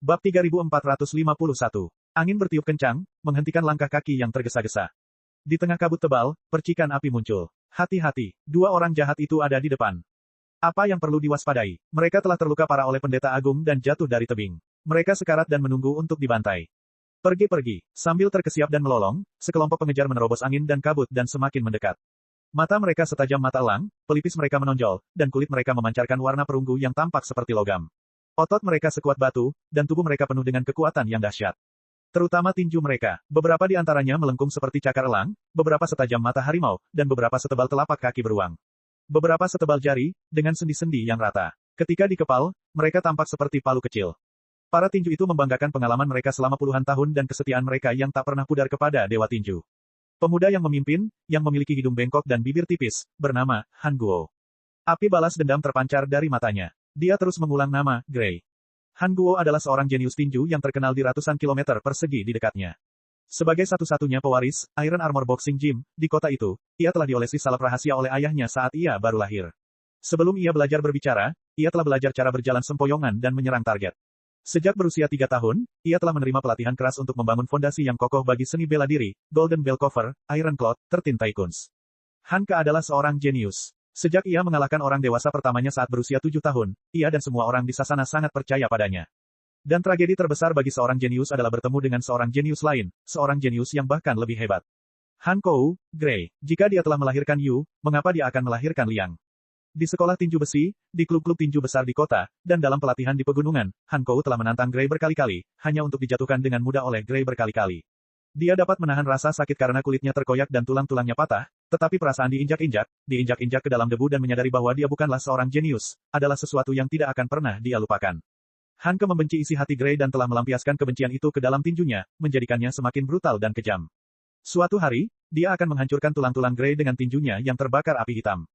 Bab 3451. Angin bertiup kencang, menghentikan langkah kaki yang tergesa-gesa. Di tengah kabut tebal, percikan api muncul. Hati-hati, dua orang jahat itu ada di depan. Apa yang perlu diwaspadai? Mereka telah terluka parah oleh pendeta agung dan jatuh dari tebing. Mereka sekarat dan menunggu untuk dibantai. Pergi-pergi. Sambil terkesiap dan melolong, sekelompok pengejar menerobos angin dan kabut dan semakin mendekat. Mata mereka setajam mata elang, pelipis mereka menonjol, dan kulit mereka memancarkan warna perunggu yang tampak seperti logam. Otot mereka sekuat batu, dan tubuh mereka penuh dengan kekuatan yang dahsyat. Terutama tinju mereka, beberapa di antaranya melengkung seperti cakar elang, beberapa setajam mata harimau, dan beberapa setebal telapak kaki beruang. Beberapa setebal jari, dengan sendi-sendi yang rata. Ketika dikepal, mereka tampak seperti palu kecil. Para tinju itu membanggakan pengalaman mereka selama puluhan tahun dan kesetiaan mereka yang tak pernah pudar kepada Dewa Tinju. Pemuda yang memimpin, yang memiliki hidung bengkok dan bibir tipis, bernama Han Guo. Api balas dendam terpancar dari matanya. Dia terus mengulang nama, Gray. Han Guo adalah seorang jenius tinju yang terkenal di ratusan kilometer persegi di dekatnya. Sebagai satu-satunya pewaris Iron Armor Boxing Gym di kota itu, ia telah diolesi salep rahasia oleh ayahnya saat ia baru lahir. Sebelum ia belajar berbicara, ia telah belajar cara berjalan sempoyongan dan menyerang target. Sejak berusia 3 tahun, ia telah menerima pelatihan keras untuk membangun fondasi yang kokoh bagi seni bela diri, Golden Bell Cover, Iron Claw, 13 Tycoons. Han Ke adalah seorang jenius. Sejak ia mengalahkan orang dewasa pertamanya saat berusia 7 tahun, ia dan semua orang di Sasana sangat percaya padanya. Dan tragedi terbesar bagi seorang jenius adalah bertemu dengan seorang jenius lain, seorang jenius yang bahkan lebih hebat. Han Kou, Gray, jika dia telah melahirkan Yu, mengapa dia akan melahirkan Liang? Di sekolah tinju besi, di klub-klub tinju besar di kota, dan dalam pelatihan di pegunungan, Han Kou telah menantang Gray berkali-kali, hanya untuk dijatuhkan dengan mudah oleh Gray berkali-kali. Dia dapat menahan rasa sakit karena kulitnya terkoyak dan tulang-tulangnya patah, tetapi perasaan diinjak-injak ke dalam debu dan menyadari bahwa dia bukanlah seorang jenius, adalah sesuatu yang tidak akan pernah dia lupakan. Han Ke membenci isi hati Gray dan telah melampiaskan kebencian itu ke dalam tinjunya, menjadikannya semakin brutal dan kejam. Suatu hari, dia akan menghancurkan tulang-tulang Gray dengan tinjunya yang terbakar api hitam.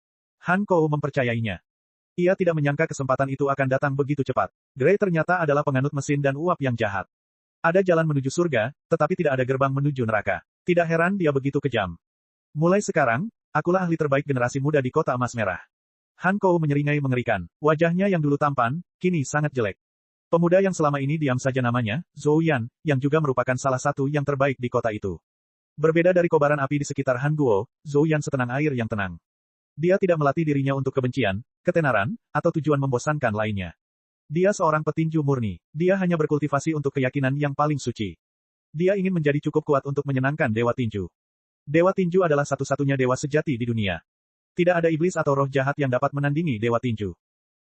Han Kou mempercayainya. Ia tidak menyangka kesempatan itu akan datang begitu cepat. Gray ternyata adalah penganut mesin dan uap yang jahat. Ada jalan menuju surga, tetapi tidak ada gerbang menuju neraka. Tidak heran dia begitu kejam. Mulai sekarang, akulah ahli terbaik generasi muda di kota emas merah. Han Kou menyeringai mengerikan. Wajahnya yang dulu tampan, kini sangat jelek. Pemuda yang selama ini diam saja namanya, Zhou Yan, yang juga merupakan salah satu yang terbaik di kota itu. Berbeda dari kobaran api di sekitar Han Guo, Zhou Yan setenang air yang tenang. Dia tidak melatih dirinya untuk kebencian, ketenaran, atau tujuan membosankan lainnya. Dia seorang petinju murni. Dia hanya berkultivasi untuk keyakinan yang paling suci. Dia ingin menjadi cukup kuat untuk menyenangkan Dewa Tinju. Dewa Tinju adalah satu-satunya dewa sejati di dunia. Tidak ada iblis atau roh jahat yang dapat menandingi Dewa Tinju.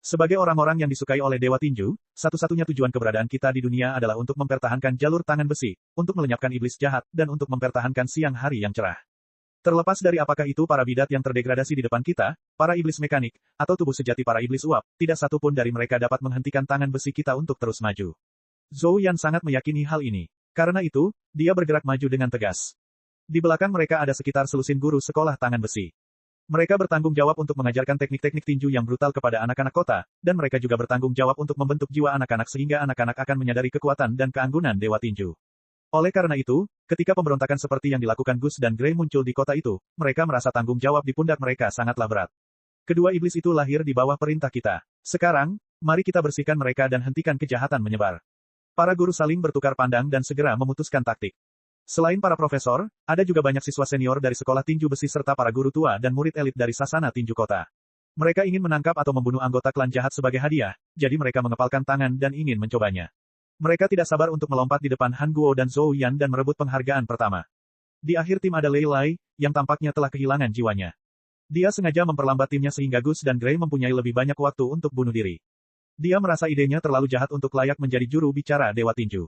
Sebagai orang-orang yang disukai oleh Dewa Tinju, satu-satunya tujuan keberadaan kita di dunia adalah untuk mempertahankan jalur tangan besi, untuk melenyapkan iblis jahat, dan untuk mempertahankan siang hari yang cerah. Terlepas dari apakah itu para bidat yang terdegradasi di depan kita, para iblis mekanik, atau tubuh sejati para iblis uap, tidak satu pun dari mereka dapat menghentikan tangan besi kita untuk terus maju. Zhou Yan sangat meyakini hal ini. Karena itu, dia bergerak maju dengan tegas. Di belakang mereka ada sekitar selusin guru sekolah tangan besi. Mereka bertanggung jawab untuk mengajarkan teknik-teknik tinju yang brutal kepada anak-anak kota, dan mereka juga bertanggung jawab untuk membentuk jiwa anak-anak sehingga anak-anak akan menyadari kekuatan dan keanggunan Dewa Tinju. Oleh karena itu, ketika pemberontakan seperti yang dilakukan Gus dan Gray muncul di kota itu, mereka merasa tanggung jawab di pundak mereka sangatlah berat. Kedua iblis itu lahir di bawah perintah kita. Sekarang, mari kita bersihkan mereka dan hentikan kejahatan menyebar. Para guru saling bertukar pandang dan segera memutuskan taktik. Selain para profesor, ada juga banyak siswa senior dari sekolah tinju besi serta para guru tua dan murid elit dari Sasana Tinju Kota. Mereka ingin menangkap atau membunuh anggota klan jahat sebagai hadiah, jadi mereka mengepalkan tangan dan ingin mencobanya. Mereka tidak sabar untuk melompat di depan Han Guo dan Zhou Yan dan merebut penghargaan pertama. Di akhir tim ada Lei Lai, yang tampaknya telah kehilangan jiwanya. Dia sengaja memperlambat timnya sehingga Gus dan Gray mempunyai lebih banyak waktu untuk bunuh diri. Dia merasa idenya terlalu jahat untuk layak menjadi juru bicara Dewa Tinju.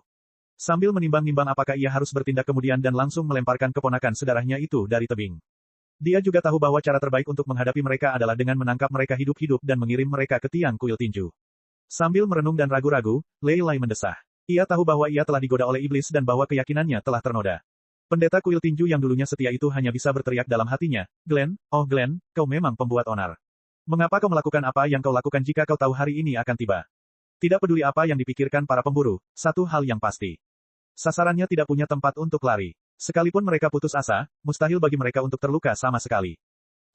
Sambil menimbang-nimbang apakah ia harus bertindak kemudian dan langsung melemparkan keponakan sedarahnya itu dari tebing. Dia juga tahu bahwa cara terbaik untuk menghadapi mereka adalah dengan menangkap mereka hidup-hidup dan mengirim mereka ke tiang kuil tinju. Sambil merenung dan ragu-ragu, Lei Lai mendesah. Ia tahu bahwa ia telah digoda oleh iblis dan bahwa keyakinannya telah ternoda. Pendeta kuil tinju yang dulunya setia itu hanya bisa berteriak dalam hatinya, Glenn, oh Glenn, kau memang pembuat onar. Mengapa kau melakukan apa yang kau lakukan jika kau tahu hari ini akan tiba? Tidak peduli apa yang dipikirkan para pemburu, satu hal yang pasti. Sasarannya tidak punya tempat untuk lari. Sekalipun mereka putus asa, mustahil bagi mereka untuk terluka sama sekali.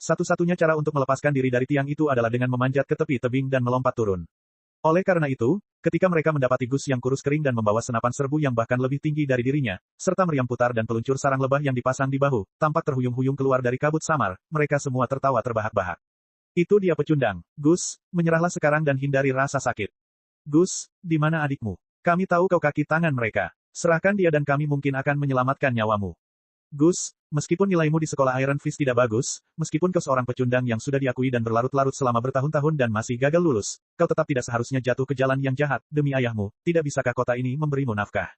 Satu-satunya cara untuk melepaskan diri dari tiang itu adalah dengan memanjat ke tepi tebing dan melompat turun. Oleh karena itu, ketika mereka mendapati Gus yang kurus kering dan membawa senapan serbu yang bahkan lebih tinggi dari dirinya, serta meriam putar dan peluncur sarang lebah yang dipasang di bahu, tampak terhuyung-huyung keluar dari kabut samar, mereka semua tertawa terbahak-bahak. Itu dia pecundang. Gus, menyerahlah sekarang dan hindari rasa sakit. Gus, di mana adikmu? Kami tahu kau kaki tangan mereka. Serahkan dia dan kami mungkin akan menyelamatkan nyawamu. Gus, meskipun nilaimu di sekolah Iron Fist tidak bagus, meskipun kau seorang pecundang yang sudah diakui dan berlarut-larut selama bertahun-tahun dan masih gagal lulus, kau tetap tidak seharusnya jatuh ke jalan yang jahat, demi ayahmu, tidak bisakah kota ini memberimu nafkah?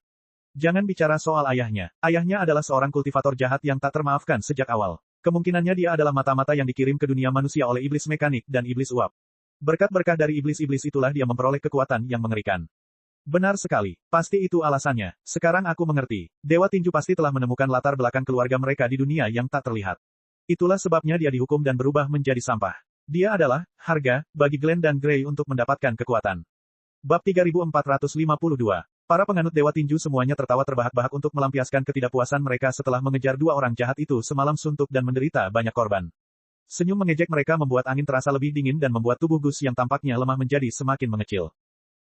Jangan bicara soal ayahnya. Ayahnya adalah seorang kultivator jahat yang tak termaafkan sejak awal. Kemungkinannya dia adalah mata-mata yang dikirim ke dunia manusia oleh iblis mekanik dan iblis uap. Berkat-berkah dari iblis-iblis itulah dia memperoleh kekuatan yang mengerikan. Benar sekali. Pasti itu alasannya. Sekarang aku mengerti. Dewa Tinju pasti telah menemukan latar belakang keluarga mereka di dunia yang tak terlihat. Itulah sebabnya dia dihukum dan berubah menjadi sampah. Dia adalah harga bagi Glenn dan Gray untuk mendapatkan kekuatan. Bab 3452. Para penganut Dewa Tinju semuanya tertawa terbahak-bahak untuk melampiaskan ketidakpuasan mereka setelah mengejar dua orang jahat itu semalam suntuk dan menderita banyak korban. Senyum mengejek mereka membuat angin terasa lebih dingin dan membuat tubuh Gus yang tampaknya lemah menjadi semakin mengecil.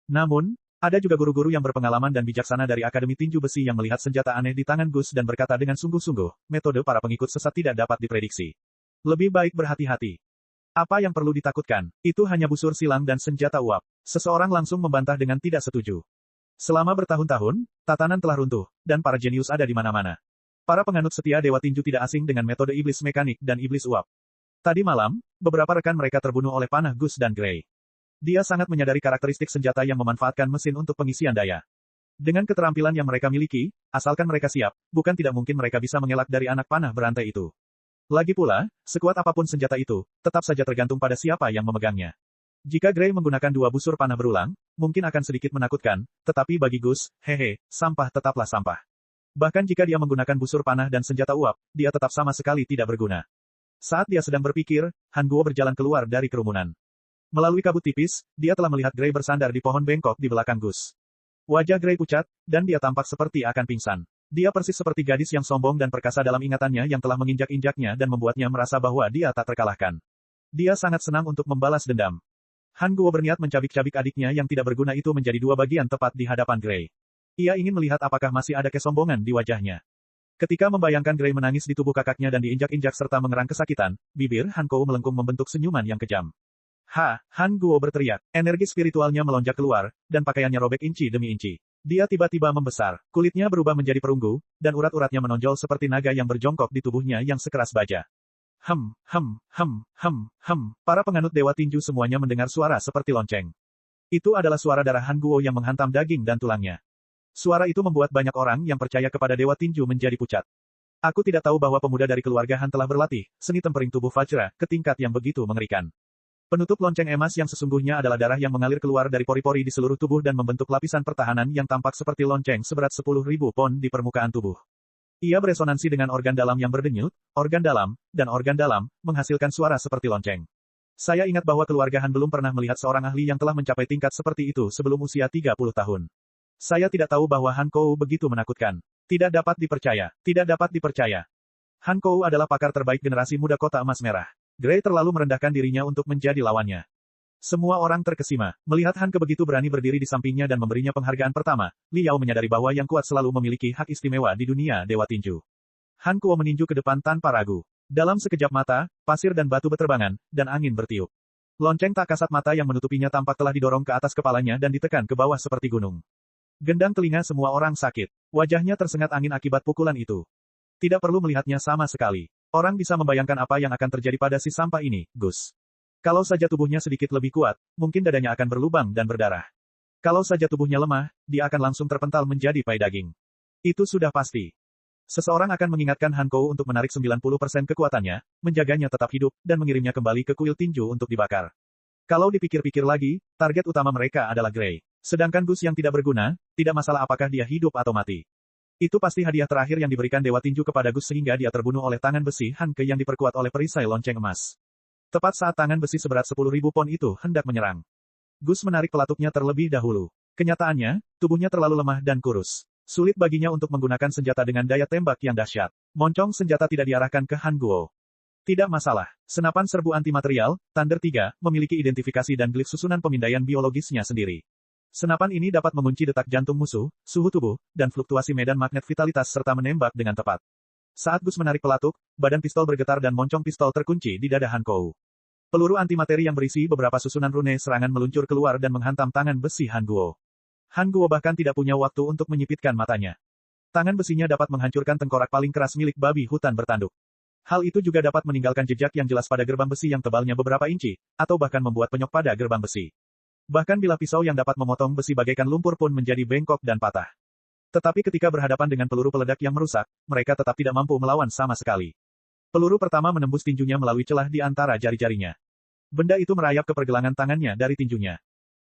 Namun, ada juga guru-guru yang berpengalaman dan bijaksana dari Akademi Tinju Besi yang melihat senjata aneh di tangan Gus dan berkata dengan sungguh-sungguh, metode para pengikut sesat tidak dapat diprediksi. Lebih baik berhati-hati. Apa yang perlu ditakutkan? Itu hanya busur silang dan senjata uap. Seseorang langsung membantah dengan tidak setuju. Selama bertahun-tahun, tatanan telah runtuh, dan para jenius ada di mana-mana. Para penganut setia Dewa Tinju tidak asing dengan metode iblis mekanik dan iblis uap. Tadi malam, beberapa rekan mereka terbunuh oleh panah Gus dan Gray. Dia sangat menyadari karakteristik senjata yang memanfaatkan mesin untuk pengisian daya. Dengan keterampilan yang mereka miliki, asalkan mereka siap, bukan tidak mungkin mereka bisa mengelak dari anak panah berantai itu. Lagi pula, sekuat apapun senjata itu, tetap saja tergantung pada siapa yang memegangnya. Jika Gray menggunakan dua busur panah berulang, mungkin akan sedikit menakutkan, tetapi bagi Gus, hehe, sampah tetaplah sampah. Bahkan jika dia menggunakan busur panah dan senjata uap, dia tetap sama sekali tidak berguna. Saat dia sedang berpikir, Han Guo berjalan keluar dari kerumunan. Melalui kabut tipis, dia telah melihat Gray bersandar di pohon bengkok di belakang Gus. Wajah Gray pucat, dan dia tampak seperti akan pingsan. Dia persis seperti gadis yang sombong dan perkasa dalam ingatannya yang telah menginjak-injaknya dan membuatnya merasa bahwa dia tak terkalahkan. Dia sangat senang untuk membalas dendam. Han Guo berniat mencabik-cabik adiknya yang tidak berguna itu menjadi dua bagian tepat di hadapan Gray. Ia ingin melihat apakah masih ada kesombongan di wajahnya. Ketika membayangkan Gray menangis di tubuh kakaknya dan diinjak-injak serta mengerang kesakitan, bibir Han Guo melengkung membentuk senyuman yang kejam. Han Guo berteriak. Energi spiritualnya melonjak keluar, dan pakaiannya robek inci demi inci. Dia tiba-tiba membesar, kulitnya berubah menjadi perunggu, dan urat-uratnya menonjol seperti naga yang berjongkok di tubuhnya yang sekeras baja. Para penganut Dewa Tinju semuanya mendengar suara seperti lonceng. Itu adalah suara darah Han Guo yang menghantam daging dan tulangnya. Suara itu membuat banyak orang yang percaya kepada Dewa Tinju menjadi pucat. Aku tidak tahu bahwa pemuda dari keluarga Han telah berlatih, seni tempering tubuh Vajra, ke tingkat yang begitu mengerikan. Penutup lonceng emas yang sesungguhnya adalah darah yang mengalir keluar dari pori-pori di seluruh tubuh dan membentuk lapisan pertahanan yang tampak seperti lonceng seberat 10.000 pon di permukaan tubuh. Ia beresonansi dengan organ dalam yang berdenyut, organ dalam, dan organ dalam, menghasilkan suara seperti lonceng. Saya ingat bahwa keluarga Han belum pernah melihat seorang ahli yang telah mencapai tingkat seperti itu sebelum usia 30 tahun. Saya tidak tahu bahwa Han Kou begitu menakutkan. Tidak dapat dipercaya. Tidak dapat dipercaya. Han Kou adalah pakar terbaik generasi muda kota emas merah. Gray terlalu merendahkan dirinya untuk menjadi lawannya. Semua orang terkesima. Melihat Han Ke begitu berani berdiri di sampingnya dan memberinya penghargaan pertama, Li Yao menyadari bahwa yang kuat selalu memiliki hak istimewa di dunia Dewa Tinju. Han Kuo meninju ke depan tanpa ragu. Dalam sekejap mata, pasir dan batu beterbangan, dan angin bertiup. Lonceng tak kasat mata yang menutupinya tampak telah didorong ke atas kepalanya dan ditekan ke bawah seperti gunung. Gendang telinga semua orang sakit. Wajahnya tersengat angin akibat pukulan itu. Tidak perlu melihatnya sama sekali. Orang bisa membayangkan apa yang akan terjadi pada si sampah ini, Gus. Kalau saja tubuhnya sedikit lebih kuat, mungkin dadanya akan berlubang dan berdarah. Kalau saja tubuhnya lemah, dia akan langsung terpental menjadi pai daging. Itu sudah pasti. Seseorang akan mengingatkan Han Kou untuk menarik 90% kekuatannya, menjaganya tetap hidup, dan mengirimnya kembali ke kuil tinju untuk dibakar. Kalau dipikir-pikir lagi, target utama mereka adalah Gray. Sedangkan Gus yang tidak berguna, tidak masalah apakah dia hidup atau mati. Itu pasti hadiah terakhir yang diberikan Dewa Tinju kepada Gus sehingga dia terbunuh oleh tangan besi Han Ke yang diperkuat oleh perisai lonceng emas. Tepat saat tangan besi seberat 10.000 pon itu hendak menyerang. Gus menarik pelatuknya terlebih dahulu. Kenyataannya, tubuhnya terlalu lemah dan kurus. Sulit baginya untuk menggunakan senjata dengan daya tembak yang dahsyat. Moncong senjata tidak diarahkan ke Han Guo. Tidak masalah. Senapan serbu antimaterial, Thunder 3, memiliki identifikasi dan glif susunan pemindaian biologisnya sendiri. Senapan ini dapat mengunci detak jantung musuh, suhu tubuh, dan fluktuasi medan magnet vitalitas serta menembak dengan tepat. Saat Gus menarik pelatuk, badan pistol bergetar dan moncong pistol terkunci di dada Han Kuo. Peluru antimateri yang berisi beberapa susunan rune serangan meluncur keluar dan menghantam tangan besi Han Guo. Han Guo bahkan tidak punya waktu untuk menyipitkan matanya. Tangan besinya dapat menghancurkan tengkorak paling keras milik babi hutan bertanduk. Hal itu juga dapat meninggalkan jejak yang jelas pada gerbang besi yang tebalnya beberapa inci, atau bahkan membuat penyok pada gerbang besi. Bahkan bilah pisau yang dapat memotong besi bagaikan lumpur pun menjadi bengkok dan patah. Tetapi ketika berhadapan dengan peluru peledak yang merusak, mereka tetap tidak mampu melawan sama sekali. Peluru pertama menembus tinjunya melalui celah di antara jari-jarinya. Benda itu merayap ke pergelangan tangannya dari tinjunya.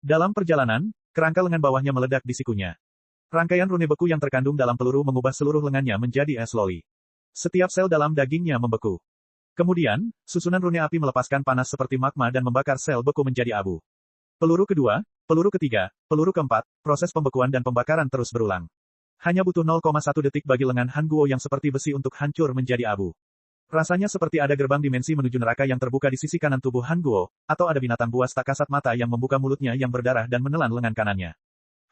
Dalam perjalanan, kerangka lengan bawahnya meledak di sikunya. Rangkaian rune beku yang terkandung dalam peluru mengubah seluruh lengannya menjadi es loli. Setiap sel dalam dagingnya membeku. Kemudian, susunan rune api melepaskan panas seperti magma dan membakar sel beku menjadi abu. Peluru kedua, peluru ketiga, peluru keempat, proses pembekuan dan pembakaran terus berulang. Hanya butuh 0,1 detik bagi lengan Han Guo yang seperti besi untuk hancur menjadi abu. Rasanya seperti ada gerbang dimensi menuju neraka yang terbuka di sisi kanan tubuh Han Guo, atau ada binatang buas tak kasat mata yang membuka mulutnya yang berdarah dan menelan lengan kanannya.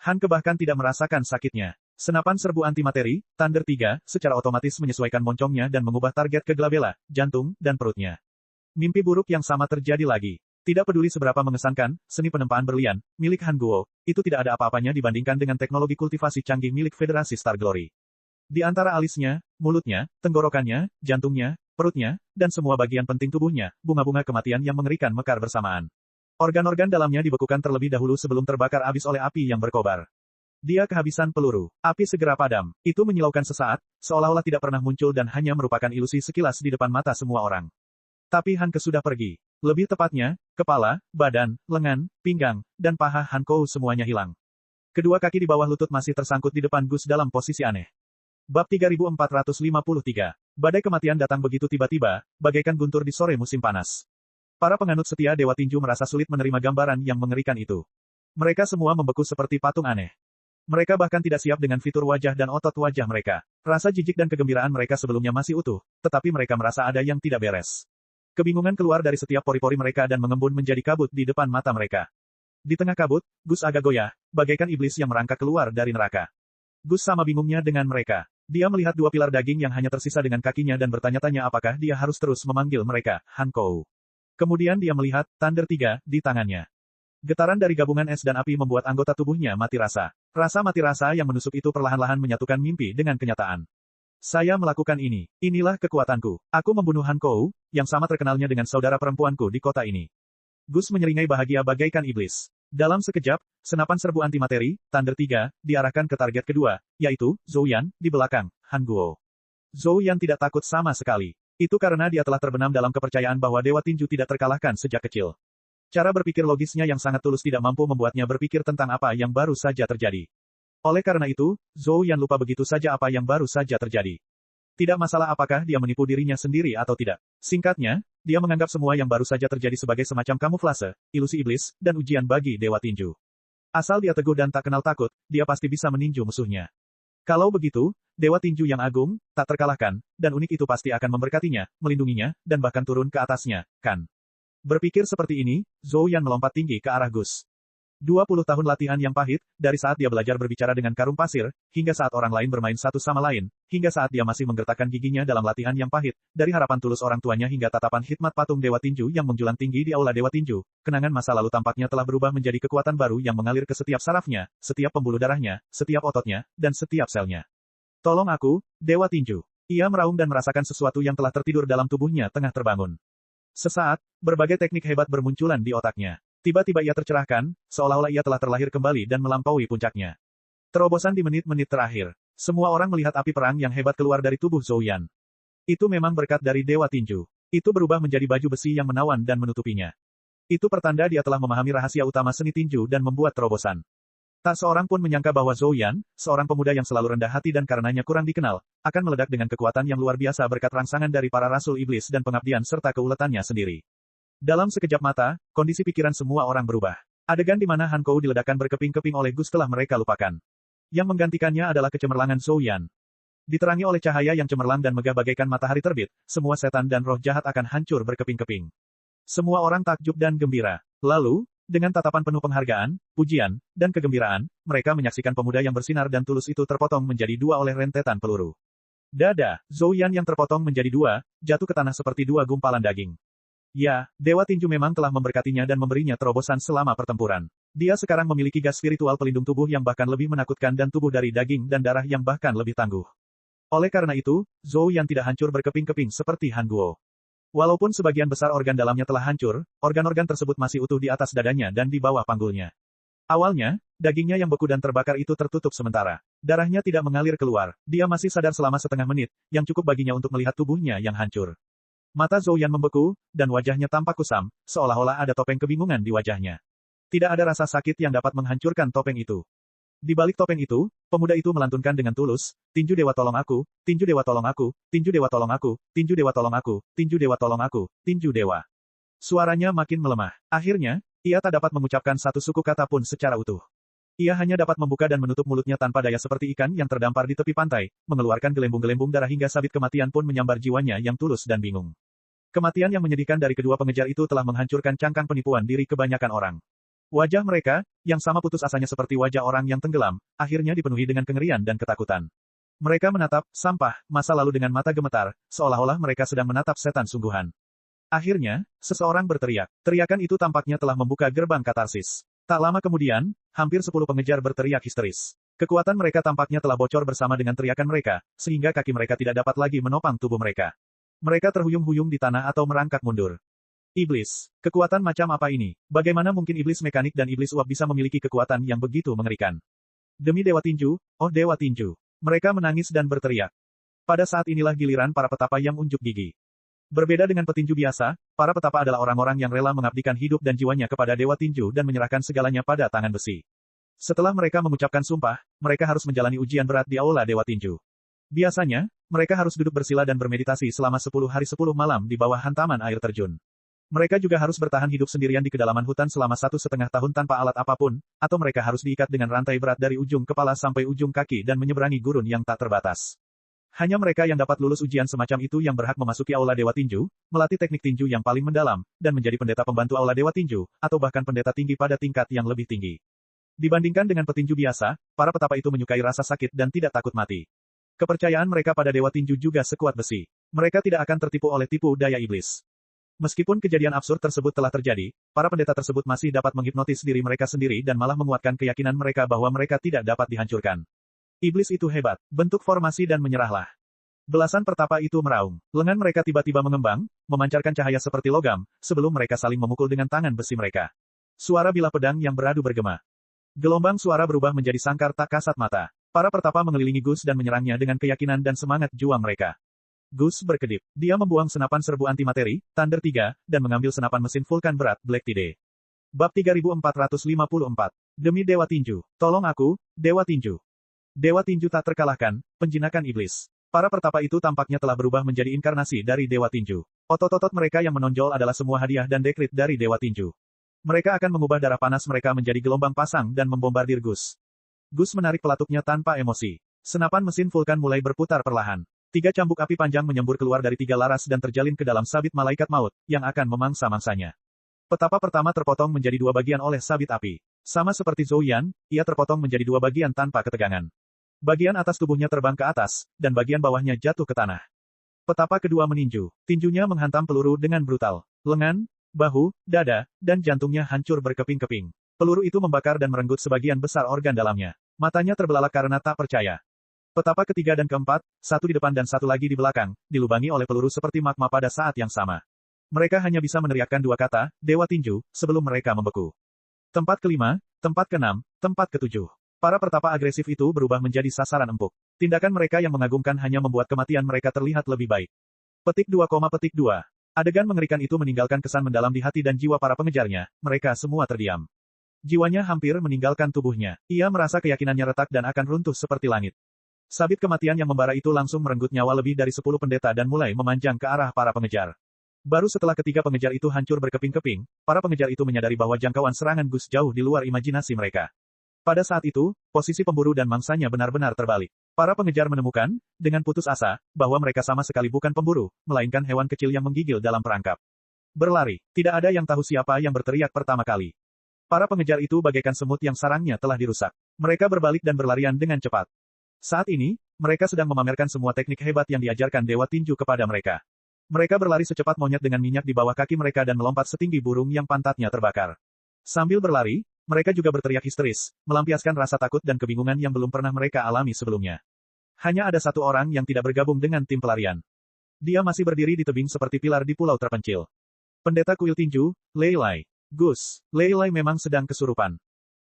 Han Ke bahkan tidak merasakan sakitnya. Senapan serbu antimateri, Thunder 3, secara otomatis menyesuaikan moncongnya dan mengubah target ke glabella, jantung, dan perutnya. Mimpi buruk yang sama terjadi lagi. Tidak peduli seberapa mengesankan, seni penempaan berlian, milik Han Guo, itu tidak ada apa-apanya dibandingkan dengan teknologi kultivasi canggih milik Federasi Star Glory. Di antara alisnya, mulutnya, tenggorokannya, jantungnya, perutnya, dan semua bagian penting tubuhnya, bunga-bunga kematian yang mengerikan mekar bersamaan. Organ-organ dalamnya dibekukan terlebih dahulu sebelum terbakar habis oleh api yang berkobar. Dia kehabisan peluru. Api segera padam. Itu menyilaukan sesaat, seolah-olah tidak pernah muncul dan hanya merupakan ilusi sekilas di depan mata semua orang. Tapi Han Ke sudah pergi. Lebih tepatnya, kepala, badan, lengan, pinggang, dan paha Han Kuo semuanya hilang. Kedua kaki di bawah lutut masih tersangkut di depan Gus dalam posisi aneh. Bab 3453. Badai kematian datang begitu tiba-tiba, bagaikan guntur di sore musim panas. Para penganut setia Dewa Tinju merasa sulit menerima gambaran yang mengerikan itu. Mereka semua membeku seperti patung aneh. Mereka bahkan tidak siap dengan fitur wajah dan otot wajah mereka. Rasa jijik dan kegembiraan mereka sebelumnya masih utuh, tetapi mereka merasa ada yang tidak beres. Kebingungan keluar dari setiap pori-pori mereka dan mengembun menjadi kabut di depan mata mereka. Di tengah kabut, Gus agak goyah, bagaikan iblis yang merangkak keluar dari neraka. Gus sama bingungnya dengan mereka. Dia melihat dua pilar daging yang hanya tersisa dengan kakinya dan bertanya-tanya apakah dia harus terus memanggil mereka, Han Kuo. Kemudian dia melihat Thunder 3 di tangannya. Getaran dari gabungan es dan api membuat anggota tubuhnya mati rasa. Rasa mati rasa yang menusuk itu perlahan-lahan menyatukan mimpi dengan kenyataan. Saya melakukan ini. Inilah kekuatanku. Aku membunuh Han Kuo, yang sama terkenalnya dengan saudara perempuanku di kota ini. Gus menyeringai bahagia bagaikan iblis. Dalam sekejap, senapan serbu antimateri, Thunder 3, diarahkan ke target kedua, yaitu, Zhou Yan, di belakang, Han Guo. Zhou Yan tidak takut sama sekali. Itu karena dia telah terbenam dalam kepercayaan bahwa Dewa Tinju tidak terkalahkan sejak kecil. Cara berpikir logisnya yang sangat tulus tidak mampu membuatnya berpikir tentang apa yang baru saja terjadi. Oleh karena itu, Zhou Yan lupa begitu saja apa yang baru saja terjadi. Tidak masalah apakah dia menipu dirinya sendiri atau tidak. Singkatnya, dia menganggap semua yang baru saja terjadi sebagai semacam kamuflase, ilusi iblis, dan ujian bagi Dewa Tinju. Asal dia teguh dan tak kenal takut, dia pasti bisa meninju musuhnya. Kalau begitu, Dewa Tinju yang agung, tak terkalahkan, dan unik itu pasti akan memberkatinya, melindunginya, dan bahkan turun ke atasnya, kan? Berpikir seperti ini, Zhou Yan melompat tinggi ke arah Gus. 20 tahun latihan yang pahit, dari saat dia belajar berbicara dengan karung pasir, hingga saat orang lain bermain satu sama lain, hingga saat dia masih menggertakkan giginya dalam latihan yang pahit, dari harapan tulus orang tuanya hingga tatapan hikmat patung Dewa Tinju yang menjulang tinggi di aula Dewa Tinju, kenangan masa lalu tampaknya telah berubah menjadi kekuatan baru yang mengalir ke setiap sarafnya, setiap pembuluh darahnya, setiap ototnya, dan setiap selnya. Tolong aku, Dewa Tinju. Ia meraung dan merasakan sesuatu yang telah tertidur dalam tubuhnya tengah terbangun. Sesaat, berbagai teknik hebat bermunculan di otaknya. Tiba-tiba ia tercerahkan, seolah-olah ia telah terlahir kembali dan melampaui puncaknya. Terobosan di menit-menit terakhir. Semua orang melihat api perang yang hebat keluar dari tubuh Zhou Yan. Itu memang berkat dari Dewa Tinju. Itu berubah menjadi baju besi yang menawan dan menutupinya. Itu pertanda dia telah memahami rahasia utama seni tinju dan membuat terobosan. Tak seorang pun menyangka bahwa Zhou Yan, seorang pemuda yang selalu rendah hati dan karenanya kurang dikenal, akan meledak dengan kekuatan yang luar biasa berkat rangsangan dari para rasul iblis dan pengabdian serta keuletannya sendiri. Dalam sekejap mata, kondisi pikiran semua orang berubah. Adegan di mana Han Kuo diledakkan berkeping-keping oleh Gus telah mereka lupakan. Yang menggantikannya adalah kecemerlangan Zhou Yan. Diterangi oleh cahaya yang cemerlang dan megah bagaikan matahari terbit, semua setan dan roh jahat akan hancur berkeping-keping. Semua orang takjub dan gembira. Lalu, dengan tatapan penuh penghargaan, pujian, dan kegembiraan, mereka menyaksikan pemuda yang bersinar dan tulus itu terpotong menjadi dua oleh rentetan peluru. Dada, Zhou Yan yang terpotong menjadi dua, jatuh ke tanah seperti dua gumpalan daging. Ya, Dewa Tinju memang telah memberkatinya dan memberinya terobosan selama pertempuran. Dia sekarang memiliki gas spiritual pelindung tubuh yang bahkan lebih menakutkan dan tubuh dari daging dan darah yang bahkan lebih tangguh. Oleh karena itu, Zhou Yan tidak hancur berkeping-keping seperti Han Guo. Walaupun sebagian besar organ dalamnya telah hancur, organ-organ tersebut masih utuh di atas dadanya dan di bawah panggulnya. Awalnya, dagingnya yang beku dan terbakar itu tertutup sementara. Darahnya tidak mengalir keluar. Dia masih sadar selama setengah menit, yang cukup baginya untuk melihat tubuhnya yang hancur. Mata Zhou Yan membeku, dan wajahnya tampak kusam, seolah-olah ada topeng kebingungan di wajahnya. Tidak ada rasa sakit yang dapat menghancurkan topeng itu. Di balik topeng itu, pemuda itu melantunkan dengan tulus, "Tinju Dewa tolong aku, Tinju Dewa tolong aku, Tinju Dewa tolong aku, Tinju Dewa tolong aku, Tinju Dewa tolong aku, Tinju Dewa." Suaranya makin melemah. Akhirnya, ia tak dapat mengucapkan satu suku kata pun secara utuh. Ia hanya dapat membuka dan menutup mulutnya tanpa daya seperti ikan yang terdampar di tepi pantai, mengeluarkan gelembung-gelembung darah hingga sabit kematian pun menyambar jiwanya yang tulus dan bingung. Kematian yang menyedihkan dari kedua pengejar itu telah menghancurkan cangkang penipuan diri kebanyakan orang. Wajah mereka, yang sama putus asanya seperti wajah orang yang tenggelam, akhirnya dipenuhi dengan kengerian dan ketakutan. Mereka menatap sampah masa lalu dengan mata gemetar, seolah-olah mereka sedang menatap setan sungguhan. Akhirnya, seseorang berteriak. Teriakan itu tampaknya telah membuka gerbang katarsis. Tak lama kemudian, hampir 10 pengejar berteriak histeris. Kekuatan mereka tampaknya telah bocor bersama dengan teriakan mereka, sehingga kaki mereka tidak dapat lagi menopang tubuh mereka. Mereka terhuyung-huyung di tanah atau merangkak mundur. Iblis. Kekuatan macam apa ini? Bagaimana mungkin iblis mekanik dan iblis uap bisa memiliki kekuatan yang begitu mengerikan? Demi Dewa Tinju, oh Dewa Tinju. Mereka menangis dan berteriak. Pada saat inilah giliran para petapa yang unjuk gigi. Berbeda dengan petinju biasa, para petapa adalah orang-orang yang rela mengabdikan hidup dan jiwanya kepada Dewa Tinju dan menyerahkan segalanya pada tangan besi. Setelah mereka mengucapkan sumpah, mereka harus menjalani ujian berat di aula Dewa Tinju. Biasanya, mereka harus duduk bersila dan bermeditasi selama 10 hari 10 malam di bawah hantaman air terjun. Mereka juga harus bertahan hidup sendirian di kedalaman hutan selama 1,5 tahun tanpa alat apapun, atau mereka harus diikat dengan rantai berat dari ujung kepala sampai ujung kaki dan menyeberangi gurun yang tak terbatas. Hanya mereka yang dapat lulus ujian semacam itu yang berhak memasuki aula Dewa Tinju, melatih teknik tinju yang paling mendalam, dan menjadi pendeta pembantu aula Dewa Tinju, atau bahkan pendeta tinggi pada tingkat yang lebih tinggi. Dibandingkan dengan petinju biasa, para petapa itu menyukai rasa sakit dan tidak takut mati. Kepercayaan mereka pada Dewa Tinju juga sekuat besi. Mereka tidak akan tertipu oleh tipu daya iblis. Meskipun kejadian absurd tersebut telah terjadi, para pendeta tersebut masih dapat menghipnotis diri mereka sendiri dan malah menguatkan keyakinan mereka bahwa mereka tidak dapat dihancurkan. Iblis itu hebat. Bentuk formasi dan menyerahlah. Belasan pertapa itu meraung. Lengan mereka tiba-tiba mengembang, memancarkan cahaya seperti logam, sebelum mereka saling memukul dengan tangan besi mereka. Suara bilah pedang yang beradu bergema. Gelombang suara berubah menjadi sangkar tak kasat mata. Para pertapa mengelilingi Gus dan menyerangnya dengan keyakinan dan semangat juang mereka. Gus berkedip. Dia membuang senapan serbu antimateri, Thunder 3, dan mengambil senapan mesin vulkan berat, Black Tide. Bab 3454. Demi Dewa Tinju. Tolong aku, Dewa Tinju. Dewa Tinju tak terkalahkan, penjinakan iblis. Para pertapa itu tampaknya telah berubah menjadi inkarnasi dari Dewa Tinju. Otot-otot mereka yang menonjol adalah semua hadiah dan dekrit dari Dewa Tinju. Mereka akan mengubah darah panas mereka menjadi gelombang pasang dan membombardir Gus. Gus menarik pelatuknya tanpa emosi. Senapan mesin vulkan mulai berputar perlahan. 3 cambuk api panjang menyembur keluar dari 3 laras dan terjalin ke dalam sabit malaikat maut, yang akan memangsa-mangsanya. Petapa pertama terpotong menjadi 2 bagian oleh sabit api. Sama seperti Zhou Yan, ia terpotong menjadi 2 bagian tanpa ketegangan. Bagian atas tubuhnya terbang ke atas, dan bagian bawahnya jatuh ke tanah. Petapa kedua meninju. Tinjunya menghantam peluru dengan brutal. Lengan, bahu, dada, dan jantungnya hancur berkeping-keping. Peluru itu membakar dan merenggut sebagian besar organ dalamnya. Matanya terbelalak karena tak percaya. Petapa ketiga dan keempat, satu di depan dan satu lagi di belakang, dilubangi oleh peluru seperti magma pada saat yang sama. Mereka hanya bisa meneriakkan 2 kata, Dewa Tinju, sebelum mereka membeku. Tempat kelima, tempat keenam, tempat ketujuh. Para pertapa agresif itu berubah menjadi sasaran empuk. Tindakan mereka yang mengagumkan hanya membuat kematian mereka terlihat lebih baik. Petik 2, petik 2. Adegan mengerikan itu meninggalkan kesan mendalam di hati dan jiwa para pengejarnya, mereka semua terdiam. Jiwanya hampir meninggalkan tubuhnya. Ia merasa keyakinannya retak dan akan runtuh seperti langit. Sabit kematian yang membara itu langsung merenggut nyawa lebih dari 10 pendeta dan mulai memanjang ke arah para pengejar. Baru setelah ketiga pengejar itu hancur berkeping-keping, para pengejar itu menyadari bahwa jangkauan serangan Gus jauh di luar imajinasi mereka. Pada saat itu, posisi pemburu dan mangsanya benar-benar terbalik. Para pengejar menemukan, dengan putus asa, bahwa mereka sama sekali bukan pemburu, melainkan hewan kecil yang menggigil dalam perangkap. Berlari, tidak ada yang tahu siapa yang berteriak pertama kali. Para pengejar itu bagaikan semut yang sarangnya telah dirusak. Mereka berbalik dan berlarian dengan cepat. Saat ini, mereka sedang memamerkan semua teknik hebat yang diajarkan Dewa Tinju kepada mereka. Mereka berlari secepat monyet dengan minyak di bawah kaki mereka dan melompat setinggi burung yang pantatnya terbakar. Sambil berlari, mereka juga berteriak histeris, melampiaskan rasa takut dan kebingungan yang belum pernah mereka alami sebelumnya. Hanya ada satu orang yang tidak bergabung dengan tim pelarian. Dia masih berdiri di tebing seperti pilar di pulau terpencil. Pendeta kuil tinju, Lei Lai. Gus, Lei Lai memang sedang kesurupan.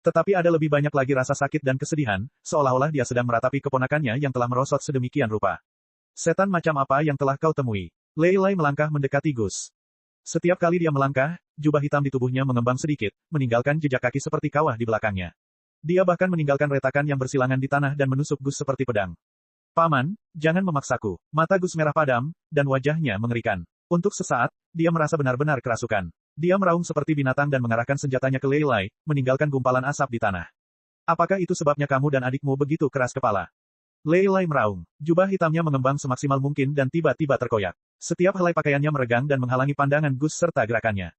Tetapi ada lebih banyak lagi rasa sakit dan kesedihan, seolah-olah dia sedang meratapi keponakannya yang telah merosot sedemikian rupa. Setan macam apa yang telah kau temui? Lei Lai melangkah mendekati Gus. Setiap kali dia melangkah, jubah hitam di tubuhnya mengembang sedikit, meninggalkan jejak kaki seperti kawah di belakangnya. Dia bahkan meninggalkan retakan yang bersilangan di tanah dan menusuk Gus seperti pedang. Paman, jangan memaksaku. Mata Gus merah padam, dan wajahnya mengerikan. Untuk sesaat, dia merasa benar-benar kerasukan. Dia meraung seperti binatang dan mengarahkan senjatanya ke Lei Lai, meninggalkan gumpalan asap di tanah. Apakah itu sebabnya kamu dan adikmu begitu keras kepala? Lei Lai meraung. Jubah hitamnya mengembang semaksimal mungkin dan tiba-tiba terkoyak. Setiap helai pakaiannya meregang dan menghalangi pandangan Gus serta gerakannya.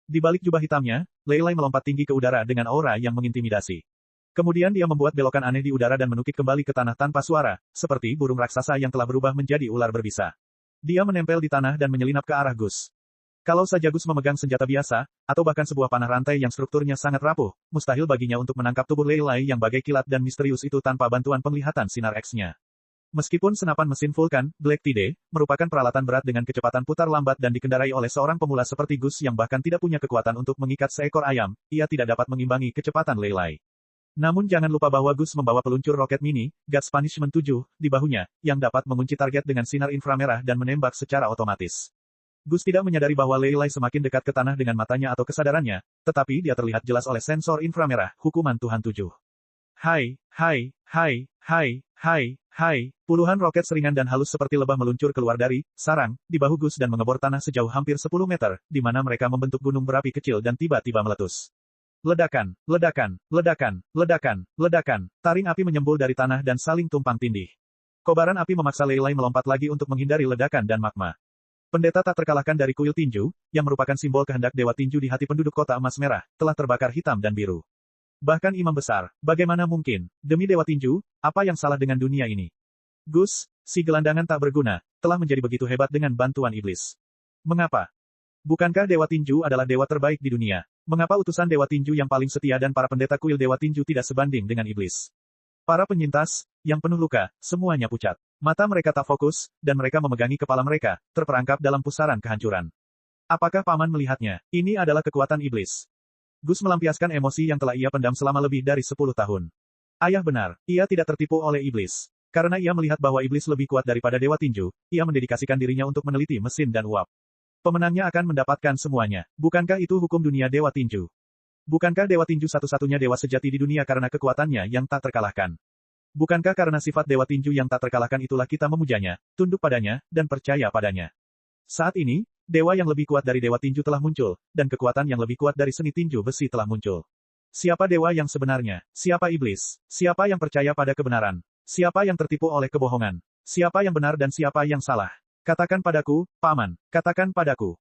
Di balik jubah hitamnya, Lei Lai melompat tinggi ke udara dengan aura yang mengintimidasi. Kemudian dia membuat belokan aneh di udara dan menukik kembali ke tanah tanpa suara, seperti burung raksasa yang telah berubah menjadi ular berbisa. Dia menempel di tanah dan menyelinap ke arah Gus. Kalau saja Gus memegang senjata biasa, atau bahkan sebuah panah rantai yang strukturnya sangat rapuh, mustahil baginya untuk menangkap tubuh Lei Lai yang bagai kilat dan misterius itu tanpa bantuan penglihatan sinar X-nya. Meskipun senapan mesin vulkan, Black Tide, merupakan peralatan berat dengan kecepatan putar lambat dan dikendarai oleh seorang pemula seperti Gus yang bahkan tidak punya kekuatan untuk mengikat seekor ayam, ia tidak dapat mengimbangi kecepatan Lei Lai. Namun jangan lupa bahwa Gus membawa peluncur roket mini, God's Punishment 7, di bahunya, yang dapat mengunci target dengan sinar inframerah dan menembak secara otomatis. Gus tidak menyadari bahwa Lei Lai semakin dekat ke tanah dengan matanya atau kesadarannya, tetapi dia terlihat jelas oleh sensor inframerah, hukuman Tuhan 7. Hai, hai, hai, hai, hai, hai, puluhan roket seringan dan halus seperti lebah meluncur keluar dari sarang di bahu Gus dan mengebor tanah sejauh hampir 10 meter, di mana mereka membentuk gunung berapi kecil dan tiba-tiba meletus. Ledakan, ledakan, ledakan, ledakan, ledakan, taring api menyembul dari tanah dan saling tumpang tindih. Kobaran api memaksa Lei Lai melompat lagi untuk menghindari ledakan dan magma. Pendeta tak terkalahkan dari kuil tinju, yang merupakan simbol kehendak dewa tinju di hati penduduk kota emas merah, telah terbakar hitam dan biru. Bahkan imam besar, bagaimana mungkin, demi dewa tinju, apa yang salah dengan dunia ini? Gus, si gelandangan tak berguna, telah menjadi begitu hebat dengan bantuan iblis. Mengapa? Bukankah dewa tinju adalah dewa terbaik di dunia? Mengapa utusan dewa tinju yang paling setia dan para pendeta kuil dewa tinju tidak sebanding dengan iblis? Para penyintas, yang penuh luka, semuanya pucat. Mata mereka tak fokus, dan mereka memegangi kepala mereka, terperangkap dalam pusaran kehancuran. Apakah paman melihatnya? Ini adalah kekuatan iblis. Gus melampiaskan emosi yang telah ia pendam selama lebih dari 10 tahun. Ayah benar, ia tidak tertipu oleh iblis. Karena ia melihat bahwa iblis lebih kuat daripada dewa tinju, ia mendedikasikan dirinya untuk meneliti mesin dan uap. Pemenangnya akan mendapatkan semuanya. Bukankah itu hukum dunia dewa tinju? Bukankah dewa tinju satu-satunya dewa sejati di dunia karena kekuatannya yang tak terkalahkan? Bukankah karena sifat dewa tinju yang tak terkalahkan itulah kita memujanya, tunduk padanya, dan percaya padanya? Saat ini, dewa yang lebih kuat dari dewa tinju telah muncul, dan kekuatan yang lebih kuat dari seni tinju besi telah muncul. Siapa dewa yang sebenarnya? Siapa iblis? Siapa yang percaya pada kebenaran? Siapa yang tertipu oleh kebohongan? Siapa yang benar dan siapa yang salah? Katakan padaku, paman, katakan padaku.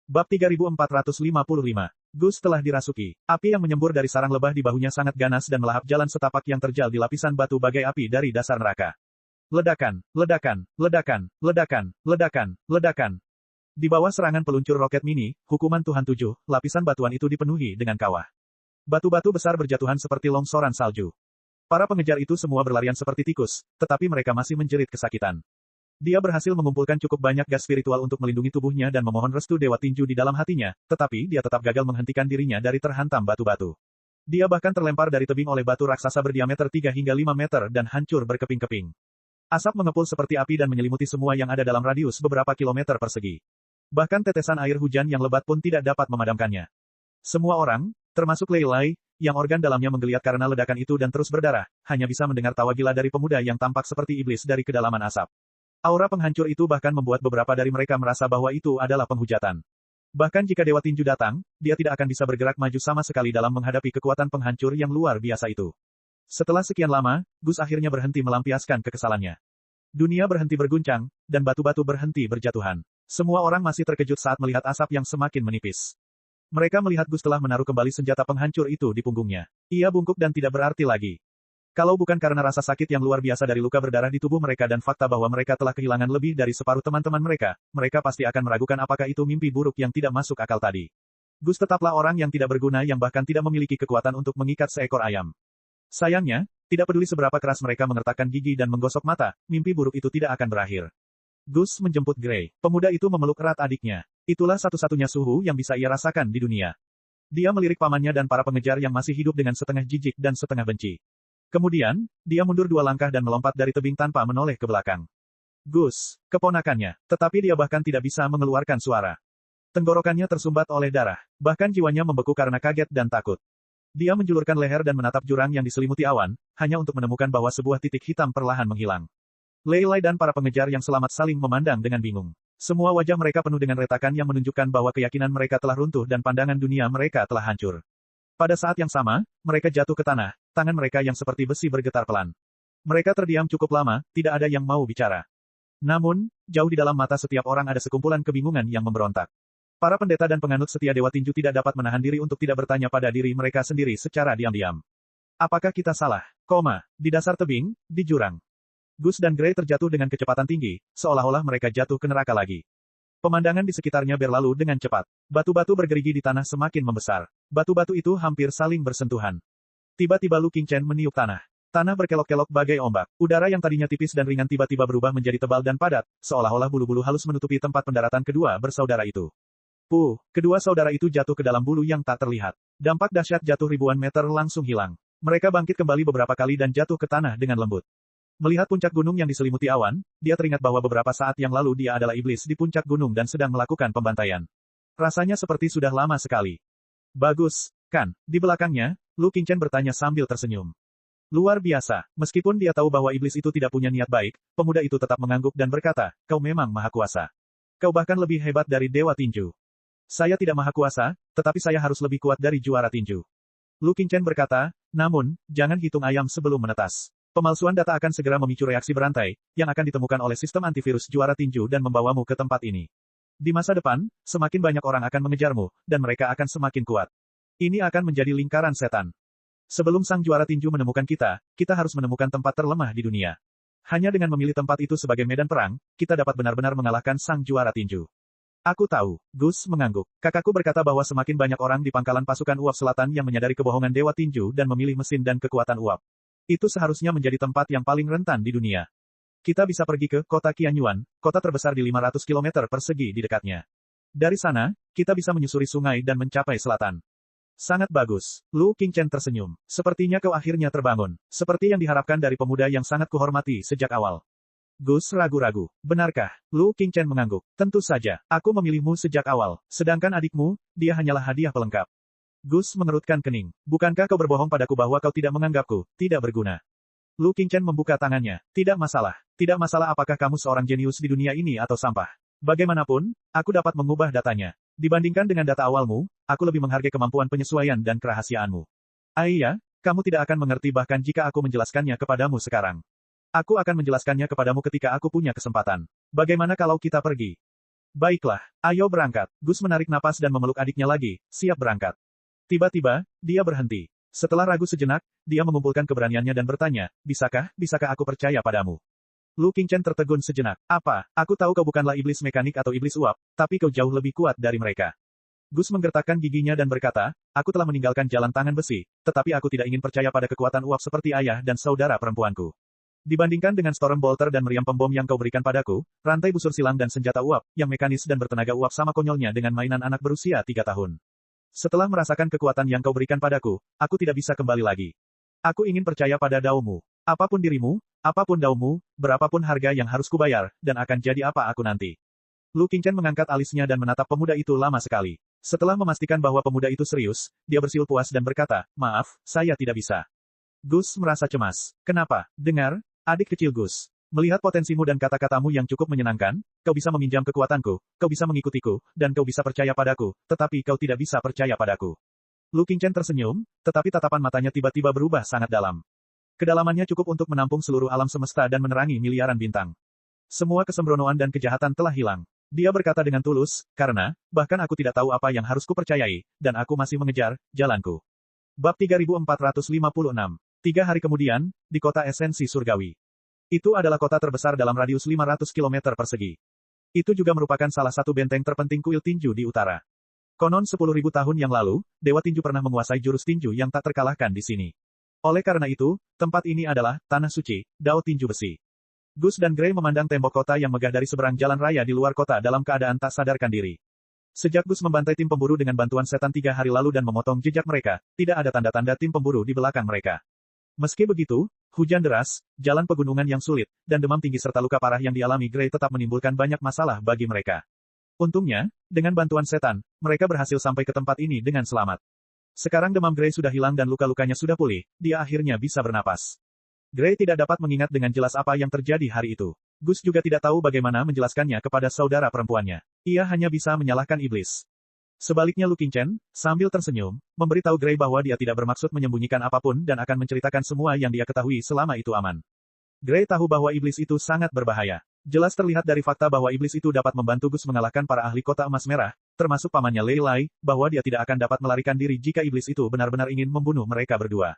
Bab 3455. Gus telah dirasuki. Api yang menyembur dari sarang lebah di bahunya sangat ganas dan melahap jalan setapak yang terjal di lapisan batu bagai api dari dasar neraka. Ledakan, ledakan, ledakan, ledakan, ledakan, ledakan. Di bawah serangan peluncur roket mini, hukuman Tuhan 7, lapisan batuan itu dipenuhi dengan kawah. Batu-batu besar berjatuhan seperti longsoran salju. Para pengejar itu semua berlarian seperti tikus, tetapi mereka masih menjerit kesakitan. Dia berhasil mengumpulkan cukup banyak gas spiritual untuk melindungi tubuhnya dan memohon restu dewa tinju di dalam hatinya, tetapi dia tetap gagal menghentikan dirinya dari terhantam batu-batu. Dia bahkan terlempar dari tebing oleh batu raksasa berdiameter 3 hingga 5 meter dan hancur berkeping-keping. Asap mengepul seperti api dan menyelimuti semua yang ada dalam radius beberapa kilometer persegi. Bahkan tetesan air hujan yang lebat pun tidak dapat memadamkannya. Semua orang, termasuk Lei Lai, yang organ dalamnya menggeliat karena ledakan itu dan terus berdarah, hanya bisa mendengar tawa gila dari pemuda yang tampak seperti iblis dari kedalaman asap. Aura penghancur itu bahkan membuat beberapa dari mereka merasa bahwa itu adalah penghujatan. Bahkan jika dewa tinju datang, dia tidak akan bisa bergerak maju sama sekali dalam menghadapi kekuatan penghancur yang luar biasa itu. Setelah sekian lama, Gus akhirnya berhenti melampiaskan kekesalannya. Dunia berhenti berguncang, dan batu-batu berhenti berjatuhan. Semua orang masih terkejut saat melihat asap yang semakin menipis. Mereka melihat Gus telah menaruh kembali senjata penghancur itu di punggungnya. Ia bungkuk dan tidak berarti lagi. Kalau bukan karena rasa sakit yang luar biasa dari luka berdarah di tubuh mereka dan fakta bahwa mereka telah kehilangan lebih dari separuh teman-teman mereka, mereka pasti akan meragukan apakah itu mimpi buruk yang tidak masuk akal tadi. Gus tetaplah orang yang tidak berguna yang bahkan tidak memiliki kekuatan untuk mengikat seekor ayam. Sayangnya, tidak peduli seberapa keras mereka mengertakkan gigi dan menggosok mata, mimpi buruk itu tidak akan berakhir. Gus menjemput Gray. Pemuda itu memeluk erat adiknya. Itulah satu-satunya suhu yang bisa ia rasakan di dunia. Dia melirik pamannya dan para pengejar yang masih hidup dengan setengah jijik dan setengah benci. Kemudian, dia mundur 2 langkah dan melompat dari tebing tanpa menoleh ke belakang. Gus, keponakannya, tetapi dia bahkan tidak bisa mengeluarkan suara. Tenggorokannya tersumbat oleh darah, bahkan jiwanya membeku karena kaget dan takut. Dia menjulurkan leher dan menatap jurang yang diselimuti awan, hanya untuk menemukan bahwa sebuah titik hitam perlahan menghilang. Lei Lai dan para pengejar yang selamat saling memandang dengan bingung. Semua wajah mereka penuh dengan retakan yang menunjukkan bahwa keyakinan mereka telah runtuh dan pandangan dunia mereka telah hancur. Pada saat yang sama, mereka jatuh ke tanah, tangan mereka yang seperti besi bergetar pelan. Mereka terdiam cukup lama, tidak ada yang mau bicara. Namun, jauh di dalam mata setiap orang ada sekumpulan kebingungan yang memberontak. Para pendeta dan penganut setia Dewa Tinju tidak dapat menahan diri untuk tidak bertanya pada diri mereka sendiri secara diam-diam. Apakah kita salah? Di dasar tebing, di jurang. Gus dan Gray terjatuh dengan kecepatan tinggi, seolah-olah mereka jatuh ke neraka lagi. Pemandangan di sekitarnya berlalu dengan cepat. Batu-batu bergerigi di tanah semakin membesar. Batu-batu itu hampir saling bersentuhan. Tiba-tiba Lu Qingchen meniup tanah. Tanah berkelok-kelok bagai ombak. Udara yang tadinya tipis dan ringan tiba-tiba berubah menjadi tebal dan padat, seolah-olah bulu-bulu halus menutupi tempat pendaratan kedua bersaudara itu. Kedua saudara itu jatuh ke dalam bulu yang tak terlihat. Dampak dahsyat jatuh ribuan meter langsung hilang. Mereka bangkit kembali beberapa kali dan jatuh ke tanah dengan lembut. Melihat puncak gunung yang diselimuti awan, dia teringat bahwa beberapa saat yang lalu dia adalah iblis di puncak gunung dan sedang melakukan pembantaian. Rasanya seperti sudah lama sekali. Bagus, kan? Di belakangnya, Lu Qingchen bertanya sambil tersenyum. Luar biasa, meskipun dia tahu bahwa iblis itu tidak punya niat baik, pemuda itu tetap mengangguk dan berkata, kau memang maha kuasa. Kau bahkan lebih hebat dari Dewa Tinju. Saya tidak maha kuasa, tetapi saya harus lebih kuat dari juara tinju. Lu Qingchen berkata, namun, jangan hitung ayam sebelum menetas. Pemalsuan data akan segera memicu reaksi berantai, yang akan ditemukan oleh sistem antivirus juara tinju dan membawamu ke tempat ini. Di masa depan, semakin banyak orang akan mengejarmu, dan mereka akan semakin kuat. Ini akan menjadi lingkaran setan. Sebelum sang juara tinju menemukan kita, kita harus menemukan tempat terlemah di dunia. Hanya dengan memilih tempat itu sebagai medan perang, kita dapat benar-benar mengalahkan sang juara tinju. Aku tahu, Gus mengangguk. Kakakku berkata bahwa semakin banyak orang di pangkalan pasukan uap selatan yang menyadari kebohongan Dewa Tinju dan memilih mesin dan kekuatan uap. Itu seharusnya menjadi tempat yang paling rentan di dunia. Kita bisa pergi ke kota Qianyuan, kota terbesar di 500 km persegi di dekatnya. Dari sana, kita bisa menyusuri sungai dan mencapai selatan. Sangat bagus. Lu Qingchen tersenyum. Sepertinya kau akhirnya terbangun. Seperti yang diharapkan dari pemuda yang sangat kuhormati sejak awal. Gus ragu-ragu. Benarkah? Lu Qingchen mengangguk. Tentu saja, aku memilihmu sejak awal. Sedangkan adikmu, dia hanyalah hadiah pelengkap. Gus mengerutkan kening. Bukankah kau berbohong padaku bahwa kau tidak menganggapku, tidak berguna? Lu Qingchen membuka tangannya. Tidak masalah. Tidak masalah apakah kamu seorang jenius di dunia ini atau sampah. Bagaimanapun, aku dapat mengubah datanya. Dibandingkan dengan data awalmu, aku lebih menghargai kemampuan penyesuaian dan kerahasiaanmu. Iya, kamu tidak akan mengerti bahkan jika aku menjelaskannya kepadamu sekarang. Aku akan menjelaskannya kepadamu ketika aku punya kesempatan. Bagaimana kalau kita pergi? Baiklah, ayo berangkat. Gus menarik napas dan memeluk adiknya lagi, siap berangkat. Tiba-tiba, dia berhenti. Setelah ragu sejenak, dia mengumpulkan keberaniannya dan bertanya, bisakah aku percaya padamu? Lu Qingchen tertegun sejenak. Apa? Aku tahu kau bukanlah iblis mekanik atau iblis uap, tapi kau jauh lebih kuat dari mereka. Gus menggertakkan giginya dan berkata, aku telah meninggalkan jalan tangan besi, tetapi aku tidak ingin percaya pada kekuatan uap seperti ayah dan saudara perempuanku. Dibandingkan dengan Storm Bolter dan meriam pembom yang kau berikan padaku, rantai busur silang dan senjata uap, yang mekanis dan bertenaga uap sama konyolnya dengan mainan anak berusia 3 tahun. Setelah merasakan kekuatan yang kau berikan padaku, aku tidak bisa kembali lagi. Aku ingin percaya pada daumu. Apapun dirimu, apapun daumu, berapapun harga yang harus kubayar, dan akan jadi apa aku nanti. Lu Qingchen mengangkat alisnya dan menatap pemuda itu lama sekali. Setelah memastikan bahwa pemuda itu serius, dia bersiul puas dan berkata, maaf, saya tidak bisa. Gus merasa cemas. Kenapa? Dengar, adik kecil Gus. Melihat potensimu dan kata-katamu yang cukup menyenangkan, kau bisa meminjam kekuatanku, kau bisa mengikutiku, dan kau bisa percaya padaku, tetapi kau tidak bisa percaya padaku. Lu Qingchen tersenyum, tetapi tatapan matanya tiba-tiba berubah sangat dalam. Kedalamannya cukup untuk menampung seluruh alam semesta dan menerangi miliaran bintang. Semua kesembronoan dan kejahatan telah hilang. Dia berkata dengan tulus, karena, bahkan aku tidak tahu apa yang harus kupercayai, dan aku masih mengejar, jalanku. Bab 3456. 3 hari kemudian, di kota esensi surgawi. Itu adalah kota terbesar dalam radius 500 km persegi. Itu juga merupakan salah satu benteng terpenting kuil tinju di utara. Konon 10.000 tahun yang lalu, Dewa Tinju pernah menguasai jurus tinju yang tak terkalahkan di sini. Oleh karena itu, tempat ini adalah tanah suci, Dao Tinju Besi. Gus dan Gray memandang tembok kota yang megah dari seberang jalan raya di luar kota dalam keadaan tak sadarkan diri. Sejak Gus membantai tim pemburu dengan bantuan setan 3 hari lalu dan memotong jejak mereka, tidak ada tanda-tanda tim pemburu di belakang mereka. Meski begitu, hujan deras, jalan pegunungan yang sulit, dan demam tinggi serta luka parah yang dialami Gray tetap menimbulkan banyak masalah bagi mereka. Untungnya, dengan bantuan setan, mereka berhasil sampai ke tempat ini dengan selamat. Sekarang demam Gray sudah hilang dan luka-lukanya sudah pulih, dia akhirnya bisa bernapas. Gray tidak dapat mengingat dengan jelas apa yang terjadi hari itu. Gus juga tidak tahu bagaimana menjelaskannya kepada saudara perempuannya. Ia hanya bisa menyalahkan iblis. Sebaliknya Lu Qingchen, sambil tersenyum, memberitahu Gray bahwa dia tidak bermaksud menyembunyikan apapun dan akan menceritakan semua yang dia ketahui selama itu aman. Gray tahu bahwa iblis itu sangat berbahaya. Jelas terlihat dari fakta bahwa iblis itu dapat membantu Gus mengalahkan para ahli kota emas merah, termasuk pamannya Lei Lai, bahwa dia tidak akan dapat melarikan diri jika iblis itu benar-benar ingin membunuh mereka berdua.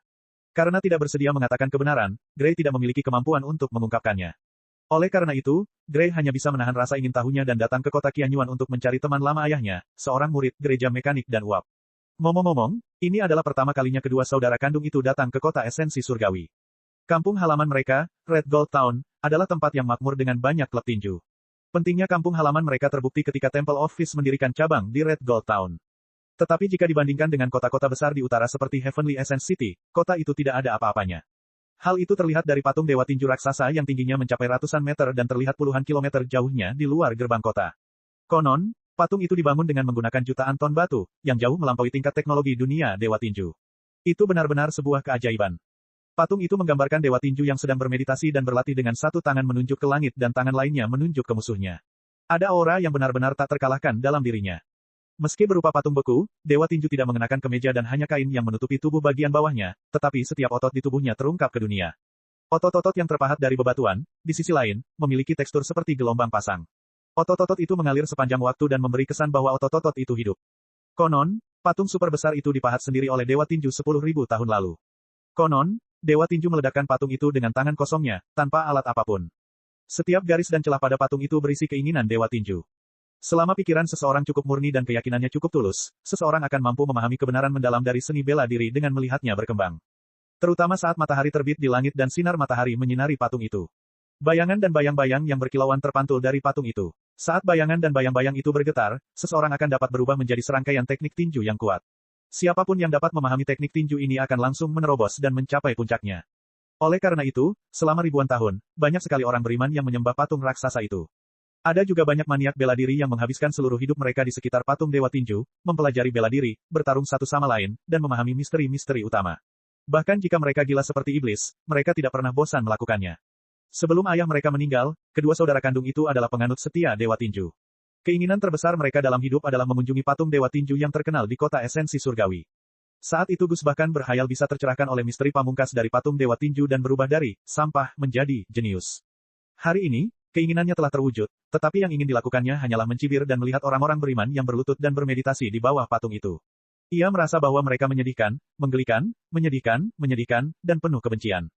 Karena tidak bersedia mengatakan kebenaran, Gray tidak memiliki kemampuan untuk mengungkapkannya. Oleh karena itu, Gray hanya bisa menahan rasa ingin tahunya dan datang ke kota Qianyuan untuk mencari teman lama ayahnya, seorang murid gereja mekanik dan uap. Ngomong-ngomong, ini adalah pertama kalinya kedua saudara kandung itu datang ke kota esensi surgawi. Kampung halaman mereka, Red Gold Town, adalah tempat yang makmur dengan banyak klub tinju. Pentingnya kampung halaman mereka terbukti ketika Temple of Fist mendirikan cabang di Red Gold Town. Tetapi jika dibandingkan dengan kota-kota besar di utara seperti Heavenly Essence City, kota itu tidak ada apa-apanya. Hal itu terlihat dari patung dewa tinju raksasa yang tingginya mencapai ratusan meter dan terlihat puluhan kilometer jauhnya di luar gerbang kota. Konon, patung itu dibangun dengan menggunakan jutaan ton batu, yang jauh melampaui tingkat teknologi dunia dewa tinju. Itu benar-benar sebuah keajaiban. Patung itu menggambarkan dewa tinju yang sedang bermeditasi dan berlatih dengan satu tangan menunjuk ke langit dan tangan lainnya menunjuk ke musuhnya. Ada aura yang benar-benar tak terkalahkan dalam dirinya. Meski berupa patung beku, dewa tinju tidak mengenakan kemeja dan hanya kain yang menutupi tubuh bagian bawahnya, tetapi setiap otot di tubuhnya terungkap ke dunia. Otot-otot yang terpahat dari bebatuan, di sisi lain, memiliki tekstur seperti gelombang pasang. Otot-otot itu mengalir sepanjang waktu dan memberi kesan bahwa otot-otot itu hidup. Konon, patung super besar itu dipahat sendiri oleh dewa tinju 10.000 tahun lalu. Konon, dewa tinju meledakkan patung itu dengan tangan kosongnya, tanpa alat apapun. Setiap garis dan celah pada patung itu berisi keinginan dewa tinju. Selama pikiran seseorang cukup murni dan keyakinannya cukup tulus, seseorang akan mampu memahami kebenaran mendalam dari seni bela diri dengan melihatnya berkembang. Terutama saat matahari terbit di langit dan sinar matahari menyinari patung itu. Bayangan dan bayang-bayang yang berkilauan terpantul dari patung itu. Saat bayangan dan bayang-bayang itu bergetar, seseorang akan dapat berubah menjadi serangkaian teknik tinju yang kuat. Siapapun yang dapat memahami teknik tinju ini akan langsung menerobos dan mencapai puncaknya. Oleh karena itu, selama ribuan tahun, banyak sekali orang beriman yang menyembah patung raksasa itu. Ada juga banyak maniak bela diri yang menghabiskan seluruh hidup mereka di sekitar patung dewa tinju, mempelajari bela diri, bertarung satu sama lain, dan memahami misteri-misteri utama. Bahkan jika mereka gila seperti iblis, mereka tidak pernah bosan melakukannya. Sebelum ayah mereka meninggal, kedua saudara kandung itu adalah penganut setia dewa tinju. Keinginan terbesar mereka dalam hidup adalah mengunjungi patung dewa tinju yang terkenal di kota esensi surgawi. Saat itu Gus bahkan berhayal bisa tercerahkan oleh misteri pamungkas dari patung dewa tinju dan berubah dari sampah menjadi jenius. Hari ini, keinginannya telah terwujud, tetapi yang ingin dilakukannya hanyalah mencibir dan melihat orang-orang beriman yang berlutut dan bermeditasi di bawah patung itu. Ia merasa bahwa mereka menyedihkan, menggelikan, menyedihkan, dan penuh kebencian.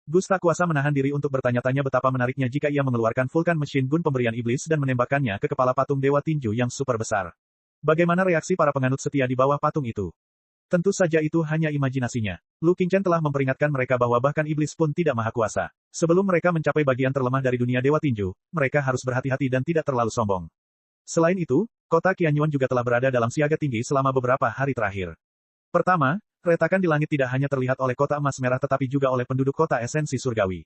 Gus tak kuasa menahan diri untuk bertanya-tanya betapa menariknya jika ia mengeluarkan Vulcan Machine Gun pemberian iblis dan menembakkannya ke kepala patung dewa tinju yang super besar. Bagaimana reaksi para penganut setia di bawah patung itu? Tentu saja itu hanya imajinasinya. Lu Qingchen telah memperingatkan mereka bahwa bahkan iblis pun tidak maha kuasa. Sebelum mereka mencapai bagian terlemah dari dunia dewa tinju, mereka harus berhati-hati dan tidak terlalu sombong. Selain itu, kota Qianyuan juga telah berada dalam siaga tinggi selama beberapa hari terakhir. Pertama, retakan di langit tidak hanya terlihat oleh kota emas merah tetapi juga oleh penduduk kota esensi surgawi.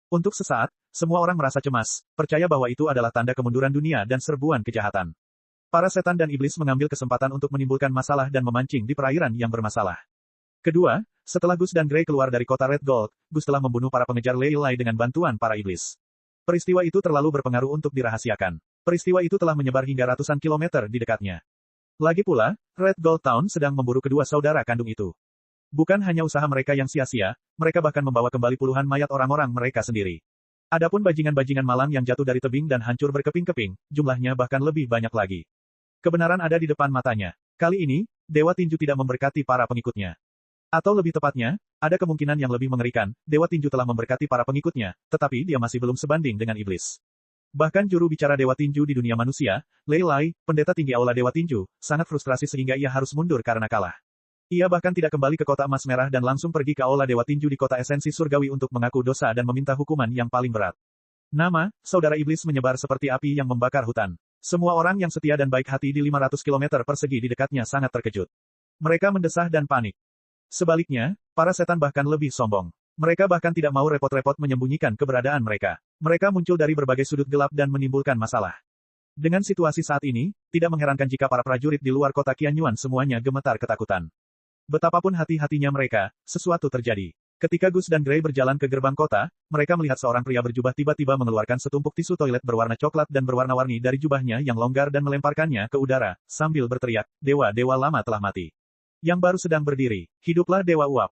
Untuk sesaat, semua orang merasa cemas, percaya bahwa itu adalah tanda kemunduran dunia dan serbuan kejahatan. Para setan dan iblis mengambil kesempatan untuk menimbulkan masalah dan memancing di perairan yang bermasalah. Kedua, setelah Gus dan Gray keluar dari kota Red Gold, Gus telah membunuh para pengejar Lei Lai dengan bantuan para iblis. Peristiwa itu terlalu berpengaruh untuk dirahasiakan. Peristiwa itu telah menyebar hingga ratusan kilometer di dekatnya. Lagi pula, Red Gold Town sedang memburu kedua saudara kandung itu. Bukan hanya usaha mereka yang sia-sia, mereka bahkan membawa kembali puluhan mayat orang-orang mereka sendiri. Adapun bajingan-bajingan malang yang jatuh dari tebing dan hancur berkeping-keping, jumlahnya bahkan lebih banyak lagi. Kebenaran ada di depan matanya. Kali ini, Dewa Tinju tidak memberkati para pengikutnya. Atau lebih tepatnya, ada kemungkinan yang lebih mengerikan, Dewa Tinju telah memberkati para pengikutnya, tetapi dia masih belum sebanding dengan iblis. Bahkan juru bicara Dewa Tinju di dunia manusia, Lei Lai, pendeta tinggi Aula Dewa Tinju, sangat frustrasi sehingga ia harus mundur karena kalah. Ia bahkan tidak kembali ke kota emas merah dan langsung pergi ke Aula Dewa Tinju di kota esensi surgawi untuk mengaku dosa dan meminta hukuman yang paling berat. Nama, saudara iblis menyebar seperti api yang membakar hutan. Semua orang yang setia dan baik hati di 500 km persegi di dekatnya sangat terkejut. Mereka mendesah dan panik. Sebaliknya, para setan bahkan lebih sombong. Mereka bahkan tidak mau repot-repot menyembunyikan keberadaan mereka. Mereka muncul dari berbagai sudut gelap dan menimbulkan masalah. Dengan situasi saat ini, tidak mengherankan jika para prajurit di luar kota Qianyuan semuanya gemetar ketakutan. Betapapun hati-hatinya mereka, sesuatu terjadi. Ketika Gus dan Gray berjalan ke gerbang kota, mereka melihat seorang pria berjubah tiba-tiba mengeluarkan setumpuk tisu toilet berwarna coklat dan berwarna-warni dari jubahnya yang longgar dan melemparkannya ke udara, sambil berteriak, "Dewa-dewa lama telah mati. Yang baru sedang berdiri, hiduplah Dewa Uap."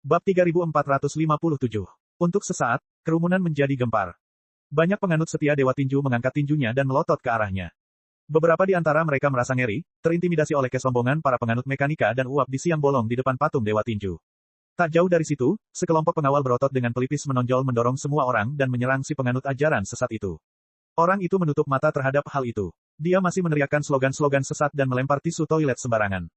Bab 3457. Untuk sesaat, kerumunan menjadi gempar. Banyak penganut setia Dewa Tinju mengangkat tinjunya dan melotot ke arahnya. Beberapa di antara mereka merasa ngeri, terintimidasi oleh kesombongan para penganut mekanika dan uap di siang bolong di depan patung Dewa Tinju. Tak jauh dari situ, sekelompok pengawal berotot dengan pelipis menonjol mendorong semua orang dan menyerang si penganut ajaran sesat itu. Orang itu menutup mata terhadap hal itu. Dia masih meneriakkan slogan-slogan sesat dan melempar tisu toilet sembarangan.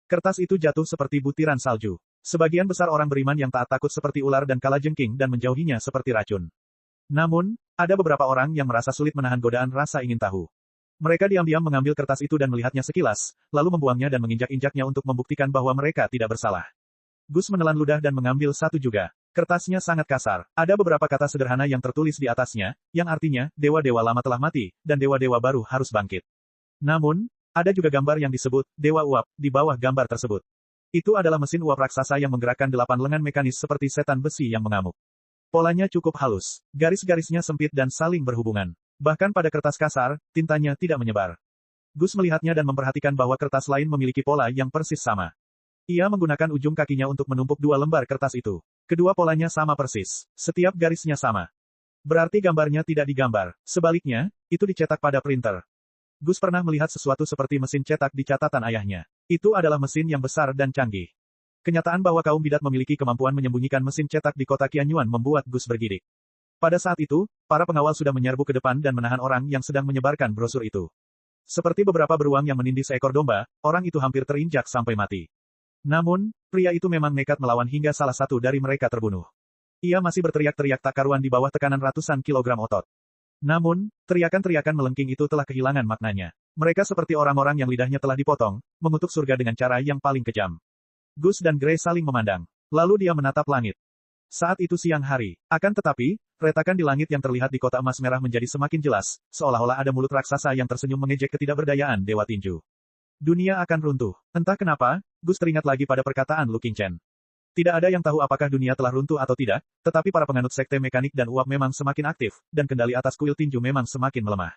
Kertas itu jatuh seperti butiran salju. Sebagian besar orang beriman yang taat takut seperti ular dan kalajengking dan menjauhinya seperti racun. Namun, ada beberapa orang yang merasa sulit menahan godaan rasa ingin tahu. Mereka diam-diam mengambil kertas itu dan melihatnya sekilas, lalu membuangnya dan menginjak-injaknya untuk membuktikan bahwa mereka tidak bersalah. Gus menelan ludah dan mengambil satu juga. Kertasnya sangat kasar. Ada beberapa kata sederhana yang tertulis di atasnya, yang artinya, dewa-dewa lama telah mati, dan dewa-dewa baru harus bangkit. Namun, ada juga gambar yang disebut, Dewa Uap, di bawah gambar tersebut. Itu adalah mesin uap raksasa yang menggerakkan 8 lengan mekanis seperti setan besi yang mengamuk. Polanya cukup halus. Garis-garisnya sempit dan saling berhubungan. Bahkan pada kertas kasar, tintanya tidak menyebar. Gus melihatnya dan memperhatikan bahwa kertas lain memiliki pola yang persis sama. Ia menggunakan ujung kakinya untuk menumpuk 2 lembar kertas itu. Kedua polanya sama persis. Setiap garisnya sama. Berarti gambarnya tidak digambar. Sebaliknya, itu dicetak pada printer. Gus pernah melihat sesuatu seperti mesin cetak di catatan ayahnya. Itu adalah mesin yang besar dan canggih. Kenyataan bahwa kaum bidat memiliki kemampuan menyembunyikan mesin cetak di kota Qianyuan membuat Gus bergidik. Pada saat itu, para pengawal sudah menyerbu ke depan dan menahan orang yang sedang menyebarkan brosur itu. Seperti beberapa beruang yang menindih seekor domba, orang itu hampir terinjak sampai mati. Namun, pria itu memang nekat melawan hingga salah satu dari mereka terbunuh. Ia masih berteriak-teriak tak karuan di bawah tekanan ratusan kilogram otot. Namun, teriakan-teriakan melengking itu telah kehilangan maknanya. Mereka seperti orang-orang yang lidahnya telah dipotong, mengutuk surga dengan cara yang paling kejam. Gus dan Gray saling memandang. Lalu dia menatap langit. Saat itu siang hari. Akan tetapi, retakan di langit yang terlihat di kota emas merah menjadi semakin jelas, seolah-olah ada mulut raksasa yang tersenyum mengejek ketidakberdayaan Dewa Tinju. Dunia akan runtuh. Entah kenapa, Gus teringat lagi pada perkataan Lu Qingchen. Tidak ada yang tahu apakah dunia telah runtuh atau tidak, tetapi para penganut sekte mekanik dan uap memang semakin aktif, dan kendali atas kuil tinju memang semakin melemah.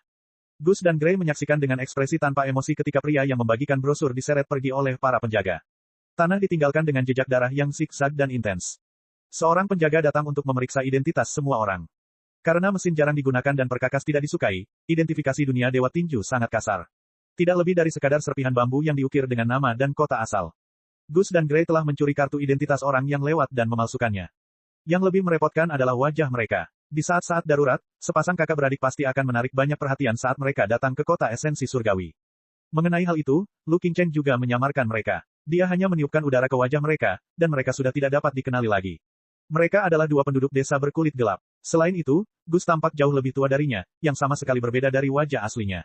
Gus dan Gray menyaksikan dengan ekspresi tanpa emosi ketika pria yang membagikan brosur diseret pergi oleh para penjaga. Tanah ditinggalkan dengan jejak darah yang zigzag dan intens. Seorang penjaga datang untuk memeriksa identitas semua orang. Karena mesin jarang digunakan dan perkakas tidak disukai, identifikasi dunia Dewa Tinju sangat kasar. Tidak lebih dari sekadar serpihan bambu yang diukir dengan nama dan kota asal. Gus dan Gray telah mencuri kartu identitas orang yang lewat dan memalsukannya. Yang lebih merepotkan adalah wajah mereka. Di saat-saat darurat, sepasang kakak beradik pasti akan menarik banyak perhatian saat mereka datang ke kota esensi surgawi. Mengenai hal itu, Lu Qingchen juga menyamarkan mereka. Dia hanya meniupkan udara ke wajah mereka, dan mereka sudah tidak dapat dikenali lagi. Mereka adalah 2 penduduk desa berkulit gelap. Selain itu, Gus tampak jauh lebih tua darinya, yang sama sekali berbeda dari wajah aslinya.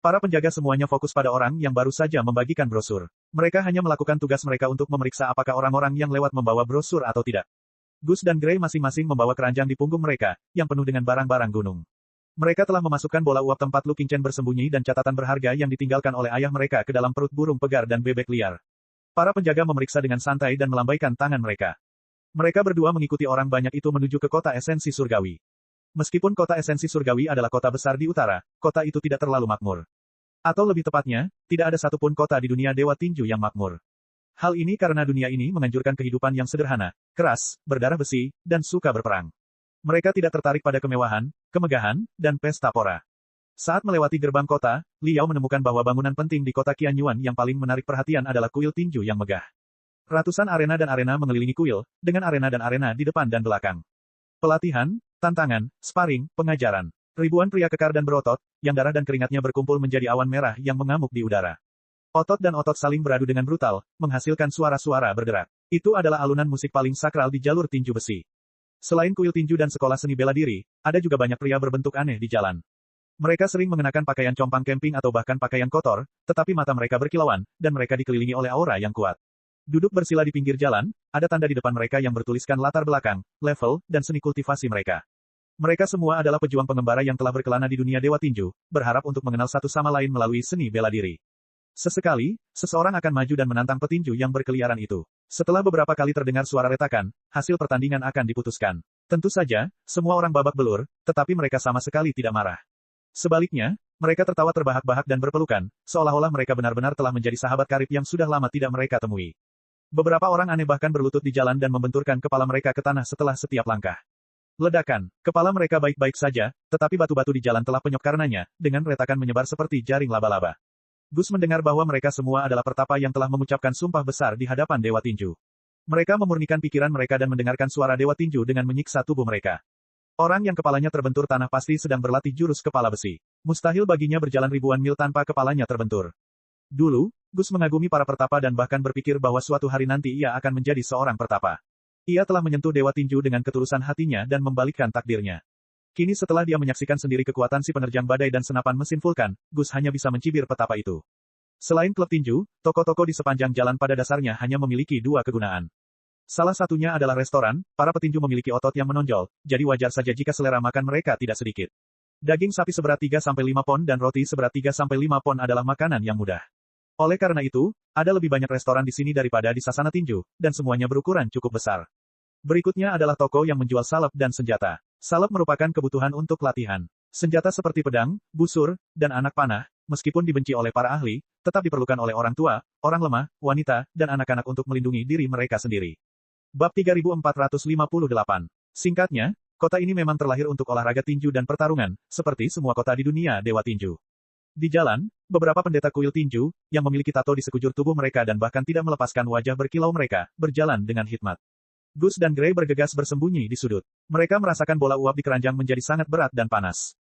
Para penjaga semuanya fokus pada orang yang baru saja membagikan brosur. Mereka hanya melakukan tugas mereka untuk memeriksa apakah orang-orang yang lewat membawa brosur atau tidak. Gus dan Gray masing-masing membawa keranjang di punggung mereka, yang penuh dengan barang-barang gunung. Mereka telah memasukkan bola uap tempat Lu Qingchen bersembunyi dan catatan berharga yang ditinggalkan oleh ayah mereka ke dalam perut burung pegar dan bebek liar. Para penjaga memeriksa dengan santai dan melambaikan tangan mereka. Mereka berdua mengikuti orang banyak itu menuju ke kota esensi surgawi. Meskipun kota esensi surgawi adalah kota besar di utara, kota itu tidak terlalu makmur. Atau lebih tepatnya, tidak ada satupun kota di dunia Dewa Tinju yang makmur. Hal ini karena dunia ini menganjurkan kehidupan yang sederhana, keras, berdarah besi, dan suka berperang. Mereka tidak tertarik pada kemewahan, kemegahan, dan pesta pora. Saat melewati gerbang kota, Liao menemukan bahwa bangunan penting di kota Qianyuan yang paling menarik perhatian adalah kuil tinju yang megah. Ratusan arena dan arena mengelilingi kuil, dengan arena dan arena di depan dan belakang. Pelatihan, tantangan, sparring, pengajaran. Ribuan pria kekar dan berotot, yang darah dan keringatnya berkumpul menjadi awan merah yang mengamuk di udara. Otot dan otot saling beradu dengan brutal, menghasilkan suara-suara bergerak. Itu adalah alunan musik paling sakral di jalur tinju besi. Selain kuil tinju dan sekolah seni bela diri, ada juga banyak pria berbentuk aneh di jalan. Mereka sering mengenakan pakaian compang camping atau bahkan pakaian kotor, tetapi mata mereka berkilauan, dan mereka dikelilingi oleh aura yang kuat. Duduk bersila di pinggir jalan, ada tanda di depan mereka yang bertuliskan latar belakang, level, dan seni kultivasi mereka. Mereka semua adalah pejuang pengembara yang telah berkelana di dunia dewa tinju, berharap untuk mengenal satu sama lain melalui seni bela diri. Sesekali, seseorang akan maju dan menantang petinju yang berkeliaran itu. Setelah beberapa kali terdengar suara retakan, hasil pertandingan akan diputuskan. Tentu saja, semua orang babak belur, tetapi mereka sama sekali tidak marah. Sebaliknya, mereka tertawa terbahak-bahak dan berpelukan, seolah-olah mereka benar-benar telah menjadi sahabat karib yang sudah lama tidak mereka temui. Beberapa orang aneh bahkan berlutut di jalan dan membenturkan kepala mereka ke tanah setelah setiap langkah. Ledakan, kepala mereka baik-baik saja, tetapi batu-batu di jalan telah penyok karenanya, dengan retakan menyebar seperti jaring laba-laba. Gus mendengar bahwa mereka semua adalah pertapa yang telah mengucapkan sumpah besar di hadapan Dewa Tinju. Mereka memurnikan pikiran mereka dan mendengarkan suara Dewa Tinju dengan menyiksa tubuh mereka. Orang yang kepalanya terbentur tanah pasti sedang berlatih jurus kepala besi. Mustahil baginya berjalan ribuan mil tanpa kepalanya terbentur. Dulu, Gus mengagumi para pertapa dan bahkan berpikir bahwa suatu hari nanti ia akan menjadi seorang pertapa. Ia telah menyentuh Dewa Tinju dengan ketulusan hatinya dan membalikkan takdirnya. Kini setelah dia menyaksikan sendiri kekuatan si penerjang badai dan senapan mesin vulkan, Gus hanya bisa mencibir petapa itu. Selain klub tinju, toko-toko di sepanjang jalan pada dasarnya hanya memiliki dua kegunaan. Salah satunya adalah restoran, para petinju memiliki otot yang menonjol, jadi wajar saja jika selera makan mereka tidak sedikit. Daging sapi seberat 3-5 pon dan roti seberat 3-5 pon adalah makanan yang mudah. Oleh karena itu, ada lebih banyak restoran di sini daripada di sasana tinju, dan semuanya berukuran cukup besar. Berikutnya adalah toko yang menjual salep dan senjata. Salep merupakan kebutuhan untuk latihan. Senjata seperti pedang, busur, dan anak panah, meskipun dibenci oleh para ahli, tetap diperlukan oleh orang tua, orang lemah, wanita, dan anak-anak untuk melindungi diri mereka sendiri. Bab 3458. Singkatnya, kota ini memang terlahir untuk olahraga tinju dan pertarungan, seperti semua kota di dunia dewa tinju. Di jalan, beberapa pendeta kuil tinju, yang memiliki tato di sekujur tubuh mereka dan bahkan tidak melepaskan wajah berkilau mereka, berjalan dengan hikmat. Gus dan Gray bergegas bersembunyi di sudut. Mereka merasakan bola uap di keranjang menjadi sangat berat dan panas.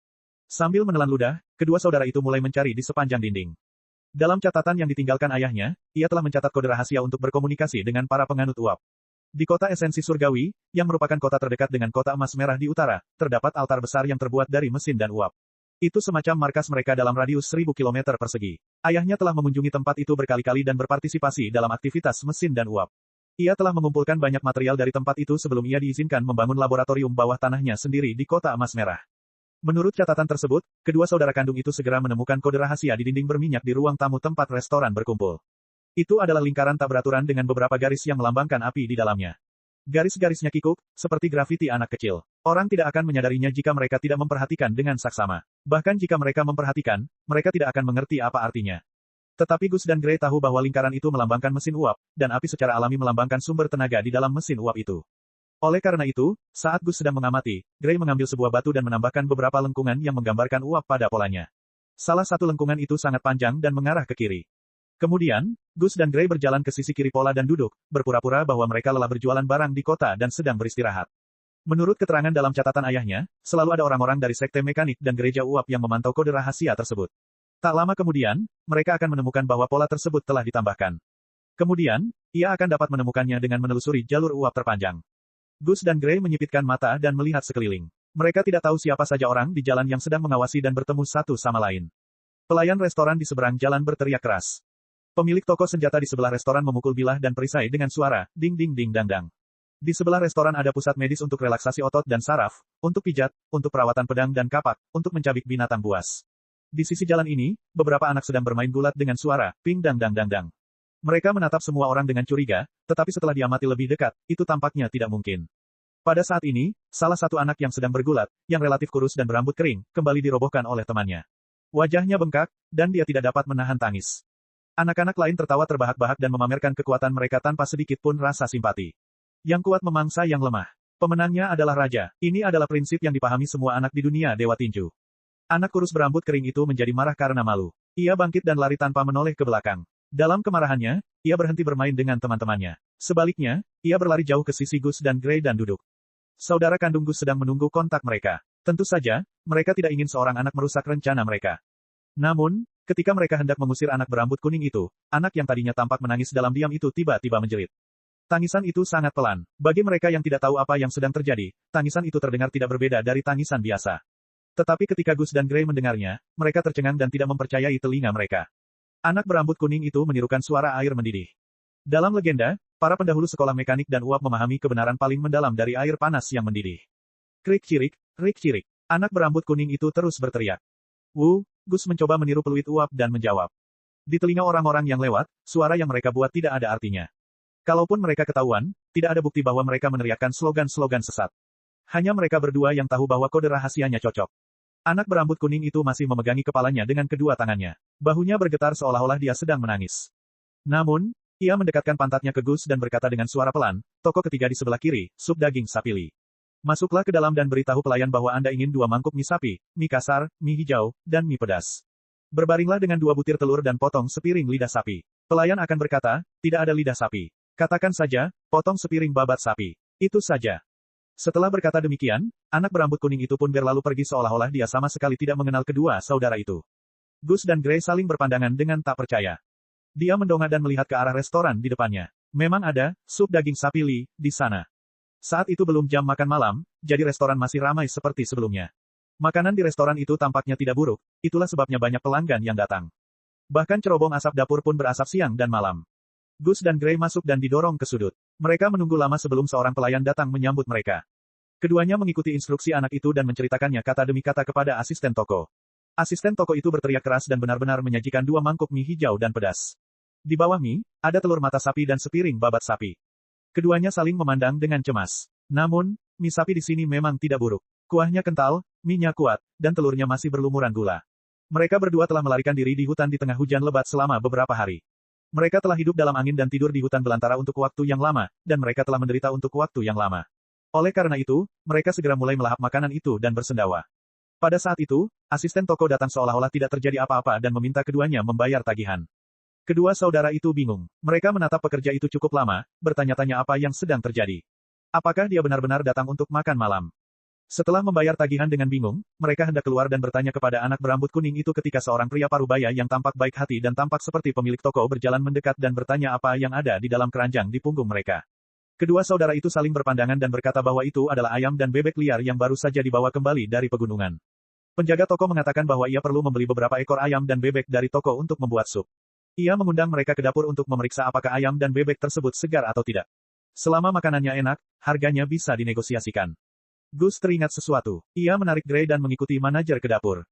Sambil menelan ludah, kedua saudara itu mulai mencari di sepanjang dinding. Dalam catatan yang ditinggalkan ayahnya, ia telah mencatat kode rahasia untuk berkomunikasi dengan para penganut uap. Di kota esensi surgawi, yang merupakan kota terdekat dengan kota emas merah di utara, terdapat altar besar yang terbuat dari mesin dan uap. Itu semacam markas mereka dalam radius 1000 km persegi. Ayahnya telah mengunjungi tempat itu berkali-kali dan berpartisipasi dalam aktivitas mesin dan uap. Ia telah mengumpulkan banyak material dari tempat itu sebelum ia diizinkan membangun laboratorium bawah tanahnya sendiri di kota emas merah. Menurut catatan tersebut, kedua saudara kandung itu segera menemukan kode rahasia di dinding berminyak di ruang tamu tempat restoran berkumpul. Itu adalah lingkaran tak beraturan dengan beberapa garis yang melambangkan api di dalamnya. Garis-garisnya kikuk, seperti grafiti anak kecil. Orang tidak akan menyadarinya jika mereka tidak memperhatikan dengan saksama. Bahkan jika mereka memperhatikan, mereka tidak akan mengerti apa artinya. Tetapi Gus dan Gray tahu bahwa lingkaran itu melambangkan mesin uap, dan api secara alami melambangkan sumber tenaga di dalam mesin uap itu. Oleh karena itu, saat Gus sedang mengamati, Gray mengambil sebuah batu dan menambahkan beberapa lengkungan yang menggambarkan uap pada polanya. Salah satu lengkungan itu sangat panjang dan mengarah ke kiri. Kemudian, Gus dan Gray berjalan ke sisi kiri pola dan duduk, berpura-pura bahwa mereka lelah berjualan barang di kota dan sedang beristirahat. Menurut keterangan dalam catatan ayahnya, selalu ada orang-orang dari sekte mekanik dan gereja uap yang memantau kode rahasia tersebut. Tak lama kemudian, mereka akan menemukan bahwa pola tersebut telah ditambahkan. Kemudian, ia akan dapat menemukannya dengan menelusuri jalur uap terpanjang. Gus dan Gray menyipitkan mata dan melihat sekeliling. Mereka tidak tahu siapa saja orang di jalan yang sedang mengawasi dan bertemu satu sama lain. Pelayan restoran di seberang jalan berteriak keras. Pemilik toko senjata di sebelah restoran memukul bilah dan perisai dengan suara, ding ding ding dang dang. Di sebelah restoran ada pusat medis untuk relaksasi otot dan saraf, untuk pijat, untuk perawatan pedang dan kapak, untuk mencabik binatang buas. Di sisi jalan ini, beberapa anak sedang bermain gulat dengan suara, ping dang dang dang dang. Mereka menatap semua orang dengan curiga, tetapi setelah diamati lebih dekat, itu tampaknya tidak mungkin. Pada saat ini, salah satu anak yang sedang bergulat, yang relatif kurus dan berambut kering, kembali dirobohkan oleh temannya. Wajahnya bengkak, dan dia tidak dapat menahan tangis. Anak-anak lain tertawa terbahak-bahak dan memamerkan kekuatan mereka tanpa sedikit pun rasa simpati. Yang kuat memangsa yang lemah. Pemenangnya adalah raja. Ini adalah prinsip yang dipahami semua anak di dunia Dewa Tinju. Anak kurus berambut kering itu menjadi marah karena malu. Ia bangkit dan lari tanpa menoleh ke belakang. Dalam kemarahannya, ia berhenti bermain dengan teman-temannya. Sebaliknya, ia berlari jauh ke sisi Gus dan Gray dan duduk. Saudara kandung Gus sedang menunggu kontak mereka. Tentu saja, mereka tidak ingin seorang anak merusak rencana mereka. Namun, ketika mereka hendak mengusir anak berambut kuning itu, anak yang tadinya tampak menangis dalam diam itu tiba-tiba menjerit. Tangisan itu sangat pelan. Bagi mereka yang tidak tahu apa yang sedang terjadi, tangisan itu terdengar tidak berbeda dari tangisan biasa. Tetapi ketika Gus dan Gray mendengarnya, mereka tercengang dan tidak mempercayai telinga mereka. Anak berambut kuning itu menirukan suara air mendidih. Dalam legenda, para pendahulu sekolah mekanik dan uap memahami kebenaran paling mendalam dari air panas yang mendidih. Krik-cirik, krik-cirik. Anak berambut kuning itu terus berteriak. Gus mencoba meniru peluit uap dan menjawab. Di telinga orang-orang yang lewat, suara yang mereka buat tidak ada artinya. Kalaupun mereka ketahuan, tidak ada bukti bahwa mereka meneriakkan slogan-slogan sesat. Hanya mereka berdua yang tahu bahwa kode rahasianya cocok. Anak berambut kuning itu masih memegangi kepalanya dengan kedua tangannya. Bahunya bergetar seolah-olah dia sedang menangis. Namun, ia mendekatkan pantatnya ke Gus dan berkata dengan suara pelan, toko ketiga di sebelah kiri, sup daging sapi li. Masuklah ke dalam dan beritahu pelayan bahwa Anda ingin 2 mangkuk mie sapi, mie kasar, mie hijau, dan mie pedas. Berbaringlah dengan 2 butir telur dan potong sepiring lidah sapi. Pelayan akan berkata, tidak ada lidah sapi. Katakan saja, potong sepiring babat sapi. Itu saja. Setelah berkata demikian, anak berambut kuning itu pun berlalu pergi seolah-olah dia sama sekali tidak mengenal kedua saudara itu. Gus dan Gray saling berpandangan dengan tak percaya. Dia mendongak dan melihat ke arah restoran di depannya. Memang ada, sup daging sapi li, di sana. Saat itu belum jam makan malam, jadi restoran masih ramai seperti sebelumnya. Makanan di restoran itu tampaknya tidak buruk, itulah sebabnya banyak pelanggan yang datang. Bahkan cerobong asap dapur pun berasap siang dan malam. Gus dan Gray masuk dan didorong ke sudut. Mereka menunggu lama sebelum seorang pelayan datang menyambut mereka. Keduanya mengikuti instruksi anak itu dan menceritakannya kata demi kata kepada asisten toko. Asisten toko itu berteriak keras dan benar-benar menyajikan 2 mangkuk mie hijau dan pedas. Di bawah mie, ada telur mata sapi dan sepiring babat sapi. Keduanya saling memandang dengan cemas. Namun, mie sapi di sini memang tidak buruk. Kuahnya kental, mie-nya kuat, dan telurnya masih berlumuran gula. Mereka berdua telah melarikan diri di hutan di tengah hujan lebat selama beberapa hari. Mereka telah hidup dalam angin dan tidur di hutan belantara untuk waktu yang lama, dan mereka telah menderita untuk waktu yang lama. Oleh karena itu, mereka segera mulai melahap makanan itu dan bersendawa. Pada saat itu, asisten toko datang seolah-olah tidak terjadi apa-apa dan meminta keduanya membayar tagihan. Kedua saudara itu bingung. Mereka menatap pekerja itu cukup lama, bertanya-tanya apa yang sedang terjadi. Apakah dia benar-benar datang untuk makan malam? Setelah membayar tagihan dengan bingung, mereka hendak keluar dan bertanya kepada anak berambut kuning itu ketika seorang pria parubaya yang tampak baik hati dan tampak seperti pemilik toko berjalan mendekat dan bertanya apa yang ada di dalam keranjang di punggung mereka. Kedua saudara itu saling berpandangan dan berkata bahwa itu adalah ayam dan bebek liar yang baru saja dibawa kembali dari pegunungan. Penjaga toko mengatakan bahwa ia perlu membeli beberapa ekor ayam dan bebek dari toko untuk membuat sup. Ia mengundang mereka ke dapur untuk memeriksa apakah ayam dan bebek tersebut segar atau tidak. Selama makanannya enak, harganya bisa dinegosiasikan. Gus teringat sesuatu. Ia menarik Gray dan mengikuti manajer ke dapur.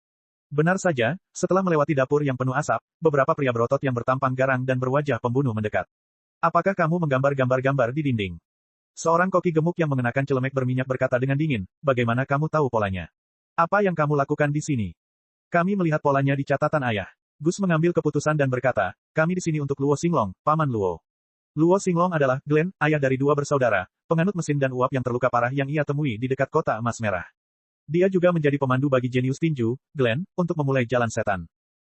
Benar saja, setelah melewati dapur yang penuh asap, beberapa pria berotot yang bertampang garang dan berwajah pembunuh mendekat. Apakah kamu menggambar gambar-gambar di dinding? Seorang koki gemuk yang mengenakan celemek berminyak berkata dengan dingin, bagaimana kamu tahu polanya? Apa yang kamu lakukan di sini? Kami melihat polanya di catatan ayah. Gus mengambil keputusan dan berkata, kami di sini untuk Luo Xinglong, paman Luo. Luo Xinglong adalah Glenn, ayah dari 2 bersaudara, penganut mesin dan uap yang terluka parah yang ia temui di dekat kota emas merah. Dia juga menjadi pemandu bagi jenius tinju, Glenn, untuk memulai jalan setan.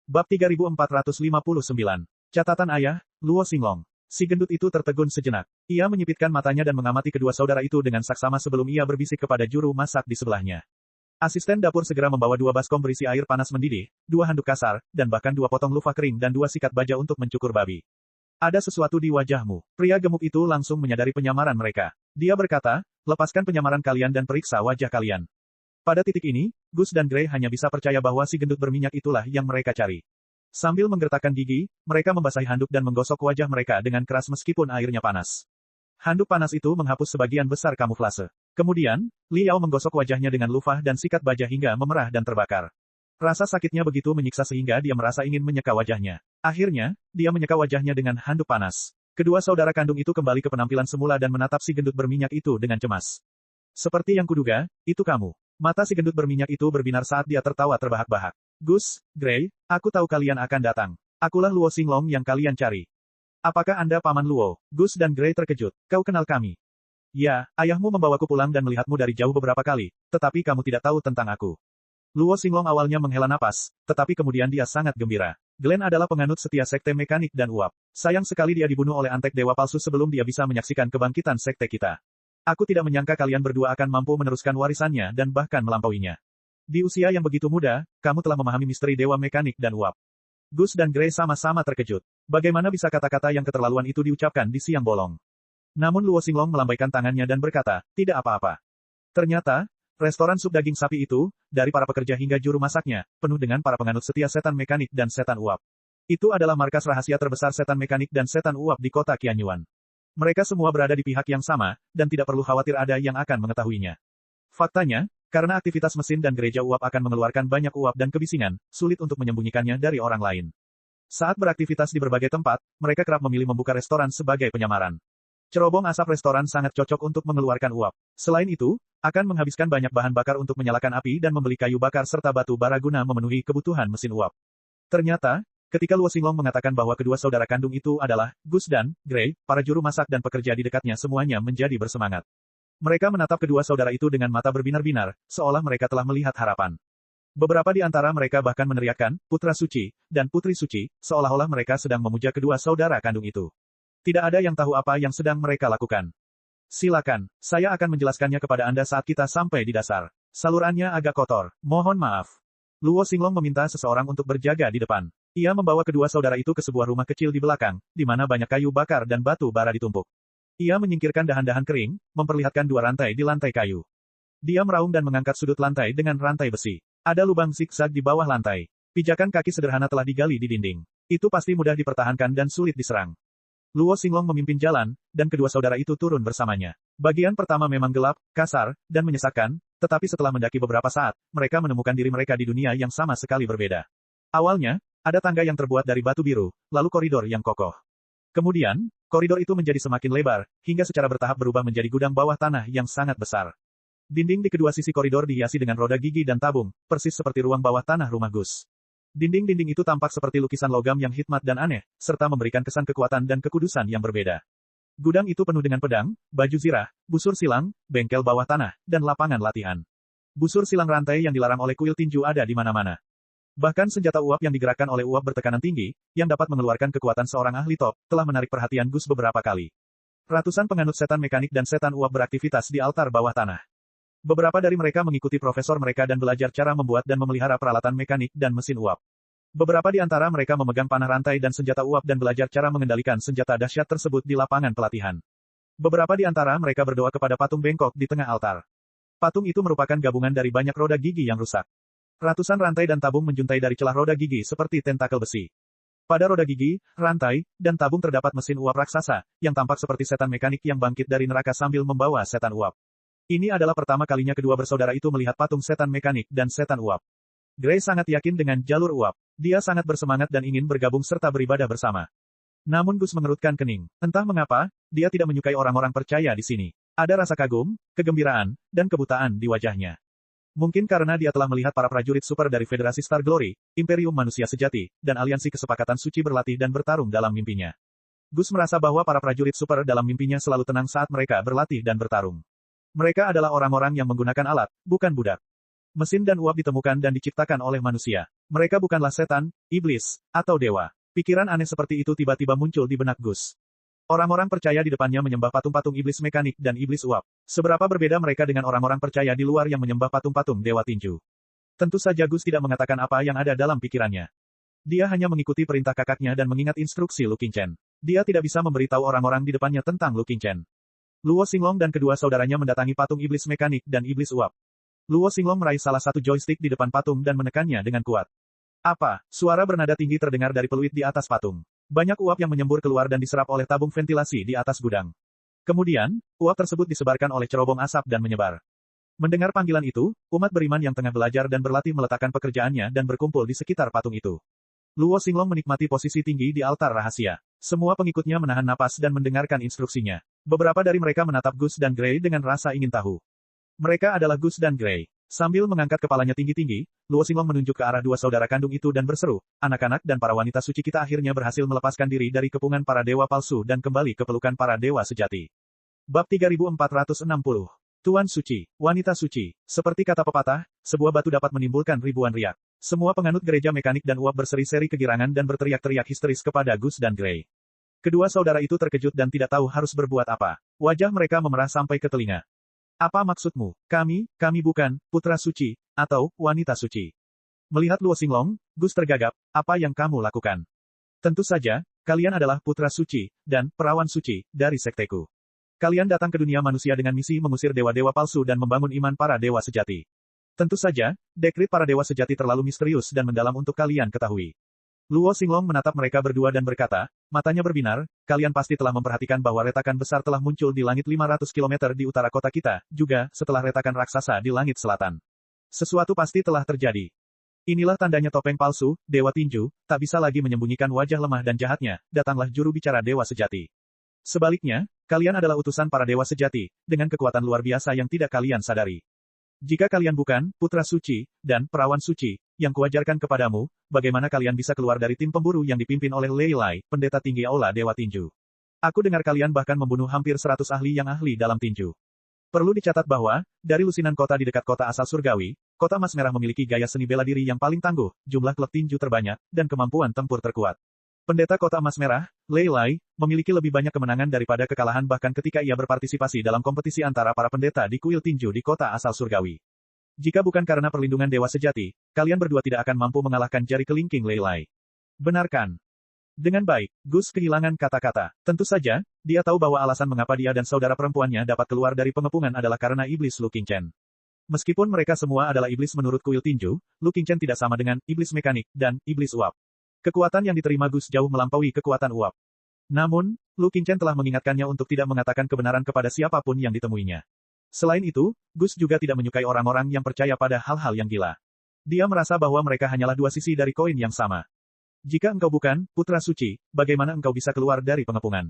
Bab 3459. Catatan ayah, Luo Xinglong. Si gendut itu tertegun sejenak. Ia menyipitkan matanya dan mengamati kedua saudara itu dengan saksama sebelum ia berbisik kepada juru masak di sebelahnya. Asisten dapur segera membawa 2 baskom berisi air panas mendidih, 2 handuk kasar, dan bahkan 2 potong lufa kering dan 2 sikat baja untuk mencukur babi. Ada sesuatu di wajahmu. Pria gemuk itu langsung menyadari penyamaran mereka. Dia berkata, lepaskan penyamaran kalian dan periksa wajah kalian. Pada titik ini, Gus dan Gray hanya bisa percaya bahwa si gendut berminyak itulah yang mereka cari. Sambil menggertakkan gigi, mereka membasahi handuk dan menggosok wajah mereka dengan keras meskipun airnya panas. Handuk panas itu menghapus sebagian besar kamuflase. Kemudian, Liao menggosok wajahnya dengan lufah dan sikat baja hingga memerah dan terbakar. Rasa sakitnya begitu menyiksa sehingga dia merasa ingin menyeka wajahnya. Akhirnya, dia menyeka wajahnya dengan handuk panas. Kedua saudara kandung itu kembali ke penampilan semula dan menatap si gendut berminyak itu dengan cemas. Seperti yang kuduga, itu kamu. Mata si gendut berminyak itu berbinar saat dia tertawa terbahak-bahak. Gus, Gray, aku tahu kalian akan datang. Akulah Luo Xinglong yang kalian cari. Apakah Anda Paman Luo? Gus dan Gray terkejut. Kau kenal kami? Ya, ayahmu membawaku pulang dan melihatmu dari jauh beberapa kali, tetapi kamu tidak tahu tentang aku. Luo Xinglong awalnya menghela napas, tetapi kemudian dia sangat gembira. Glenn adalah penganut setia sekte mekanik dan uap. Sayang sekali dia dibunuh oleh antek dewa palsu sebelum dia bisa menyaksikan kebangkitan sekte kita. Aku tidak menyangka kalian berdua akan mampu meneruskan warisannya dan bahkan melampauinya. Di usia yang begitu muda, kamu telah memahami misteri dewa mekanik dan uap. Gus dan Gray sama-sama terkejut. Bagaimana bisa kata-kata yang keterlaluan itu diucapkan di siang bolong? Namun Luo Xinglong melambaikan tangannya dan berkata, tidak apa-apa. Ternyata, restoran sup daging sapi itu, dari para pekerja hingga juru masaknya, penuh dengan para penganut setia setan mekanik dan setan uap. Itu adalah markas rahasia terbesar setan mekanik dan setan uap di kota Qianyuan. Mereka semua berada di pihak yang sama, dan tidak perlu khawatir ada yang akan mengetahuinya. Faktanya, karena aktivitas mesin dan gereja uap akan mengeluarkan banyak uap dan kebisingan, sulit untuk menyembunyikannya dari orang lain. Saat beraktivitas di berbagai tempat, mereka kerap memilih membuka restoran sebagai penyamaran. Cerobong asap restoran sangat cocok untuk mengeluarkan uap. Selain itu, akan menghabiskan banyak bahan bakar untuk menyalakan api dan membeli kayu bakar serta batu bara guna memenuhi kebutuhan mesin uap. Ternyata, ketika Luo Xinglong mengatakan bahwa kedua saudara kandung itu adalah Gus dan Gray, para juru masak dan pekerja di dekatnya semuanya menjadi bersemangat. Mereka menatap kedua saudara itu dengan mata berbinar-binar, seolah mereka telah melihat harapan. Beberapa di antara mereka bahkan meneriakkan, Putra Suci, dan Putri Suci, seolah-olah mereka sedang memuja kedua saudara kandung itu. Tidak ada yang tahu apa yang sedang mereka lakukan. Silakan, saya akan menjelaskannya kepada Anda saat kita sampai di dasar. Salurannya agak kotor, mohon maaf. Luo Xinglong meminta seseorang untuk berjaga di depan. Ia membawa kedua saudara itu ke sebuah rumah kecil di belakang, di mana banyak kayu bakar dan batu bara ditumpuk. Ia menyingkirkan dahan-dahan kering, memperlihatkan dua rantai di lantai kayu. Dia meraung dan mengangkat sudut lantai dengan rantai besi. Ada lubang zigzag di bawah lantai. Pijakan kaki sederhana telah digali di dinding. Itu pasti mudah dipertahankan dan sulit diserang. Luo Xinglong memimpin jalan, dan kedua saudara itu turun bersamanya. Bagian pertama memang gelap, kasar, dan menyesakkan, tetapi setelah mendaki beberapa saat, mereka menemukan diri mereka di dunia yang sama sekali berbeda. Awalnya, ada tangga yang terbuat dari batu biru, lalu koridor yang kokoh. Kemudian, koridor itu menjadi semakin lebar, hingga secara bertahap berubah menjadi gudang bawah tanah yang sangat besar. Dinding di kedua sisi koridor dihiasi dengan roda gigi dan tabung, persis seperti ruang bawah tanah rumah Gus. Dinding-dinding itu tampak seperti lukisan logam yang hikmat dan aneh, serta memberikan kesan kekuatan dan kekudusan yang berbeda. Gudang itu penuh dengan pedang, baju zirah, busur silang, bengkel bawah tanah, dan lapangan latihan. Busur silang rantai yang dilarang oleh kuil tinju ada di mana-mana. Bahkan senjata uap yang digerakkan oleh uap bertekanan tinggi, yang dapat mengeluarkan kekuatan seorang ahli top, telah menarik perhatian Gus beberapa kali. Ratusan penganut setan mekanik dan setan uap beraktivitas di altar bawah tanah. Beberapa dari mereka mengikuti profesor mereka dan belajar cara membuat dan memelihara peralatan mekanik dan mesin uap. Beberapa di antara mereka memegang panah rantai dan senjata uap dan belajar cara mengendalikan senjata dahsyat tersebut di lapangan pelatihan. Beberapa di antara mereka berdoa kepada patung bengkok di tengah altar. Patung itu merupakan gabungan dari banyak roda gigi yang rusak. Ratusan rantai dan tabung menjuntai dari celah roda gigi seperti tentakel besi. Pada roda gigi, rantai, dan tabung terdapat mesin uap raksasa, yang tampak seperti setan mekanik yang bangkit dari neraka sambil membawa setan uap. Ini adalah pertama kalinya kedua bersaudara itu melihat patung setan mekanik dan setan uap. Gray sangat yakin dengan jalur uap. Dia sangat bersemangat dan ingin bergabung serta beribadah bersama. Namun Gus mengerutkan kening. Entah mengapa, dia tidak menyukai orang-orang percaya di sini. Ada rasa kagum, kegembiraan, dan kebutaan di wajahnya. Mungkin karena dia telah melihat para prajurit super dari Federasi Star Glory, Imperium Manusia Sejati, dan Aliansi Kesepakatan Suci berlatih dan bertarung dalam mimpinya. Gus merasa bahwa para prajurit super dalam mimpinya selalu tenang saat mereka berlatih dan bertarung. Mereka adalah orang-orang yang menggunakan alat, bukan budak. Mesin dan uap ditemukan dan diciptakan oleh manusia. Mereka bukanlah setan, iblis, atau dewa. Pikiran aneh seperti itu tiba-tiba muncul di benak Gus. Orang-orang percaya di depannya menyembah patung-patung iblis mekanik dan iblis uap. Seberapa berbeda mereka dengan orang-orang percaya di luar yang menyembah patung-patung dewa tinju. Tentu saja Gus tidak mengatakan apa yang ada dalam pikirannya. Dia hanya mengikuti perintah kakaknya dan mengingat instruksi Lu Qingchen. Dia tidak bisa memberitahu orang-orang di depannya tentang Lu Qingchen. Luo Xinglong dan kedua saudaranya mendatangi patung iblis mekanik dan iblis uap. Luo Xinglong meraih salah satu joystick di depan patung dan menekannya dengan kuat. Apa? Suara bernada tinggi terdengar dari peluit di atas patung. Banyak uap yang menyembur keluar dan diserap oleh tabung ventilasi di atas gudang. Kemudian, uap tersebut disebarkan oleh cerobong asap dan menyebar. Mendengar panggilan itu, umat beriman yang tengah belajar dan berlatih meletakkan pekerjaannya dan berkumpul di sekitar patung itu. Luo Xinglong menikmati posisi tinggi di altar rahasia. Semua pengikutnya menahan napas dan mendengarkan instruksinya. Beberapa dari mereka menatap Gus dan Gray dengan rasa ingin tahu. Mereka adalah Gus dan Gray. Sambil mengangkat kepalanya tinggi-tinggi, Luo Xinglong menunjuk ke arah dua saudara kandung itu dan berseru, anak-anak dan para wanita suci, kita akhirnya berhasil melepaskan diri dari kepungan para dewa palsu dan kembali ke pelukan para dewa sejati. Bab 3460. Tuan Suci, Wanita Suci. Seperti kata pepatah, sebuah batu dapat menimbulkan ribuan riak. Semua penganut gereja mekanik dan uap berseri-seri kegirangan dan berteriak-teriak histeris kepada Gus dan Gray. Kedua saudara itu terkejut dan tidak tahu harus berbuat apa. Wajah mereka memerah sampai ke telinga. Apa maksudmu? Kami bukan putra suci, atau wanita suci. Melihat Luo Xinglong, Gus tergagap, apa yang kamu lakukan? Tentu saja, kalian adalah putra suci, dan perawan suci, dari sekteku. Kalian datang ke dunia manusia dengan misi mengusir dewa-dewa palsu dan membangun iman para dewa sejati. Tentu saja, dekrit para dewa sejati terlalu misterius dan mendalam untuk kalian ketahui. Luo Xinglong menatap mereka berdua dan berkata, matanya berbinar, kalian pasti telah memperhatikan bahwa retakan besar telah muncul di langit 500 km di utara kota kita, juga setelah retakan raksasa di langit selatan. Sesuatu pasti telah terjadi. Inilah tandanya topeng palsu, Dewa Tinju, tak bisa lagi menyembunyikan wajah lemah dan jahatnya, datanglah juru bicara dewa sejati. Sebaliknya, kalian adalah utusan para dewa sejati, dengan kekuatan luar biasa yang tidak kalian sadari. Jika kalian bukan putra suci dan perawan suci yang kuajarkan kepadamu, bagaimana kalian bisa keluar dari tim pemburu yang dipimpin oleh Lei Lai, pendeta tinggi Aula Dewa Tinju? Aku dengar kalian bahkan membunuh hampir 100 ahli yang ahli dalam tinju. Perlu dicatat bahwa, dari lusinan kota di dekat kota asal surgawi, kota Emas Merah memiliki gaya seni bela diri yang paling tangguh, jumlah klub tinju terbanyak, dan kemampuan tempur terkuat. Pendeta kota Emas Merah, Lei Lai, memiliki lebih banyak kemenangan daripada kekalahan bahkan ketika ia berpartisipasi dalam kompetisi antara para pendeta di kuil tinju di kota asal surgawi. Jika bukan karena perlindungan dewa sejati, kalian berdua tidak akan mampu mengalahkan jari kelingking Lei Lai. Benarkan? Dengan baik, Gus kehilangan kata-kata. Tentu saja, dia tahu bahwa alasan mengapa dia dan saudara perempuannya dapat keluar dari pengepungan adalah karena iblis Lu Qingchen. Meskipun mereka semua adalah iblis menurut kuil tinju, Lu Qingchen tidak sama dengan iblis mekanik dan iblis uap. Kekuatan yang diterima Gus jauh melampaui kekuatan uap. Namun, Lu Qingchen telah mengingatkannya untuk tidak mengatakan kebenaran kepada siapapun yang ditemuinya. Selain itu, Gus juga tidak menyukai orang-orang yang percaya pada hal-hal yang gila. Dia merasa bahwa mereka hanyalah dua sisi dari koin yang sama. Jika engkau bukan putra suci, bagaimana engkau bisa keluar dari pengepungan?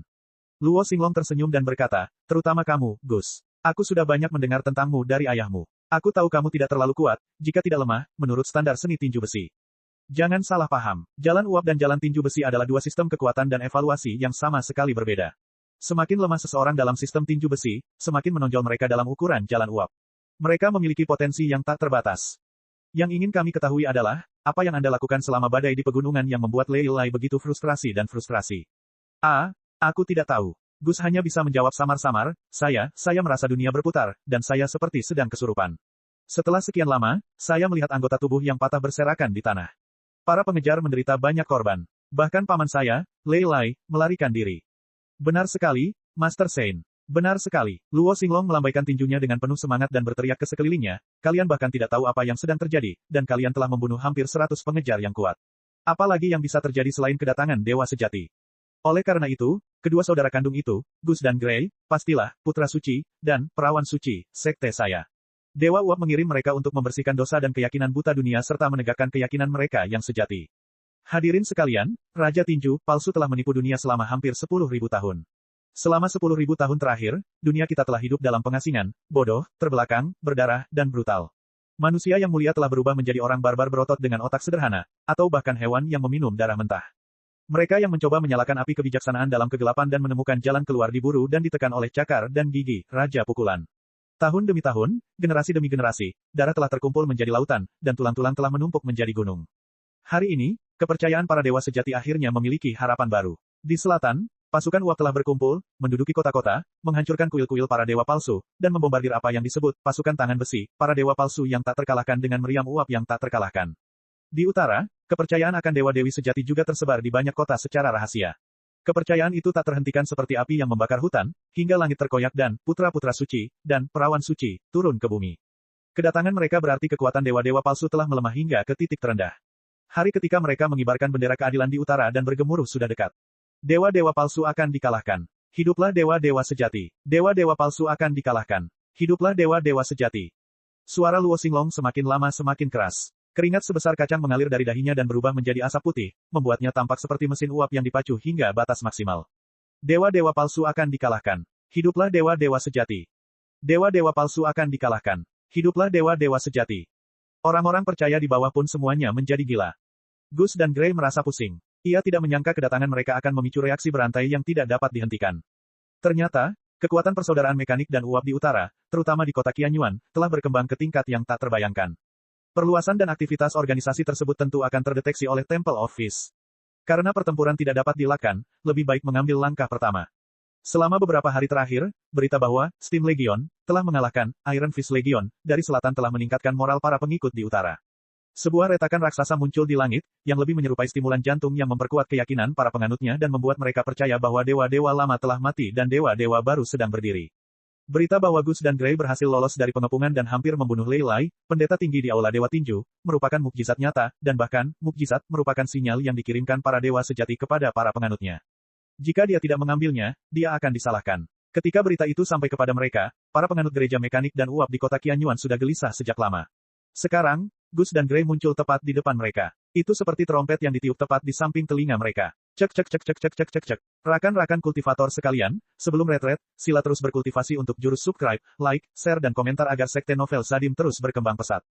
Luo Xinglong tersenyum dan berkata, terutama kamu, Gus. Aku sudah banyak mendengar tentangmu dari ayahmu. Aku tahu kamu tidak terlalu kuat, jika tidak lemah, menurut standar seni tinju besi. Jangan salah paham, jalan uap dan jalan tinju besi adalah dua sistem kekuatan dan evaluasi yang sama sekali berbeda. Semakin lemah seseorang dalam sistem tinju besi, semakin menonjol mereka dalam ukuran jalan uap. Mereka memiliki potensi yang tak terbatas. Yang ingin kami ketahui adalah, apa yang Anda lakukan selama badai di pegunungan yang membuat Lei Lai begitu frustrasi dan frustrasi. Aku tidak tahu. Gus hanya bisa menjawab samar-samar, saya merasa dunia berputar, dan saya seperti sedang kesurupan. Setelah sekian lama, saya melihat anggota tubuh yang patah berserakan di tanah. Para pengejar menderita banyak korban. Bahkan paman saya, Lei Lai, melarikan diri. Benar sekali, Master Sein. Benar sekali. Luo Xinglong melambaikan tinjunya dengan penuh semangat dan berteriak ke sekelilingnya, kalian bahkan tidak tahu apa yang sedang terjadi, dan kalian telah membunuh hampir 100 pengejar yang kuat. Apalagi yang bisa terjadi selain kedatangan dewa sejati. Oleh karena itu, kedua saudara kandung itu, Gus dan Gray, pastilah, putra suci, dan perawan suci, sekte saya. Dewa uap mengirim mereka untuk membersihkan dosa dan keyakinan buta dunia serta menegakkan keyakinan mereka yang sejati. Hadirin sekalian, Raja Tinju, palsu telah menipu dunia selama hampir 10.000 tahun. Selama 10.000 tahun terakhir, dunia kita telah hidup dalam pengasingan, bodoh, terbelakang, berdarah, dan brutal. Manusia yang mulia telah berubah menjadi orang barbar berotot dengan otak sederhana, atau bahkan hewan yang meminum darah mentah. Mereka yang mencoba menyalakan api kebijaksanaan dalam kegelapan dan menemukan jalan keluar diburu dan ditekan oleh cakar dan gigi, Raja Pukulan. Tahun demi tahun, generasi demi generasi, darah telah terkumpul menjadi lautan, dan tulang-tulang telah menumpuk menjadi gunung. Hari ini, kepercayaan para dewa sejati akhirnya memiliki harapan baru. Di selatan, pasukan uap telah berkumpul, menduduki kota-kota, menghancurkan kuil-kuil para dewa palsu, dan membombardir apa yang disebut pasukan tangan besi, para dewa palsu yang tak terkalahkan dengan meriam uap yang tak terkalahkan. Di utara, kepercayaan akan dewa-dewi sejati juga tersebar di banyak kota secara rahasia. Kepercayaan itu tak terhentikan seperti api yang membakar hutan, hingga langit terkoyak dan putra-putra suci, dan perawan suci, turun ke bumi. Kedatangan mereka berarti kekuatan dewa-dewa palsu telah melemah hingga ke titik terendah. Hari ketika mereka mengibarkan bendera keadilan di utara dan bergemuruh sudah dekat. Dewa-dewa palsu akan dikalahkan. Hiduplah dewa-dewa sejati. Dewa-dewa palsu akan dikalahkan. Hiduplah dewa-dewa sejati. Suara Luo Xinglong semakin lama semakin keras. Keringat sebesar kacang mengalir dari dahinya dan berubah menjadi asap putih, membuatnya tampak seperti mesin uap yang dipacu hingga batas maksimal. Dewa-dewa palsu akan dikalahkan. Hiduplah dewa-dewa sejati. Dewa-dewa palsu akan dikalahkan. Hiduplah dewa-dewa sejati. Orang-orang percaya di bawah pun semuanya menjadi gila. Gus dan Gray merasa pusing. Ia tidak menyangka kedatangan mereka akan memicu reaksi berantai yang tidak dapat dihentikan. Ternyata, kekuatan persaudaraan mekanik dan uap di utara, terutama di kota Qianyuan, telah berkembang ke tingkat yang tak terbayangkan. Perluasan dan aktivitas organisasi tersebut tentu akan terdeteksi oleh Temple of Fish. Karena pertempuran tidak dapat dilakukan, lebih baik mengambil langkah pertama. Selama beberapa hari terakhir, berita bahwa Steam Legion telah mengalahkan Iron Fist Legion dari selatan telah meningkatkan moral para pengikut di utara. Sebuah retakan raksasa muncul di langit, yang lebih menyerupai stimulan jantung yang memperkuat keyakinan para penganutnya dan membuat mereka percaya bahwa dewa-dewa lama telah mati dan dewa-dewa baru sedang berdiri. Berita bahwa Gus dan Gray berhasil lolos dari pengepungan dan hampir membunuh Lei Lai, pendeta tinggi di Aula Dewa Tinju, merupakan mukjizat nyata, dan bahkan, mukjizat merupakan sinyal yang dikirimkan para dewa sejati kepada para penganutnya. Jika dia tidak mengambilnya, dia akan disalahkan. Ketika berita itu sampai kepada mereka, para penganut gereja mekanik dan uap di kota Qianyuan sudah gelisah sejak lama. Sekarang, Gus dan Gray muncul tepat di depan mereka. Itu seperti trompet yang ditiup tepat di samping telinga mereka. Cek cek cek cek cek cek cek cek. Rakan-rakan kultivator sekalian, sebelum retret, sila terus berkultivasi untuk jurus subscribe, like, share dan komentar agar sekte novel Sadim terus berkembang pesat.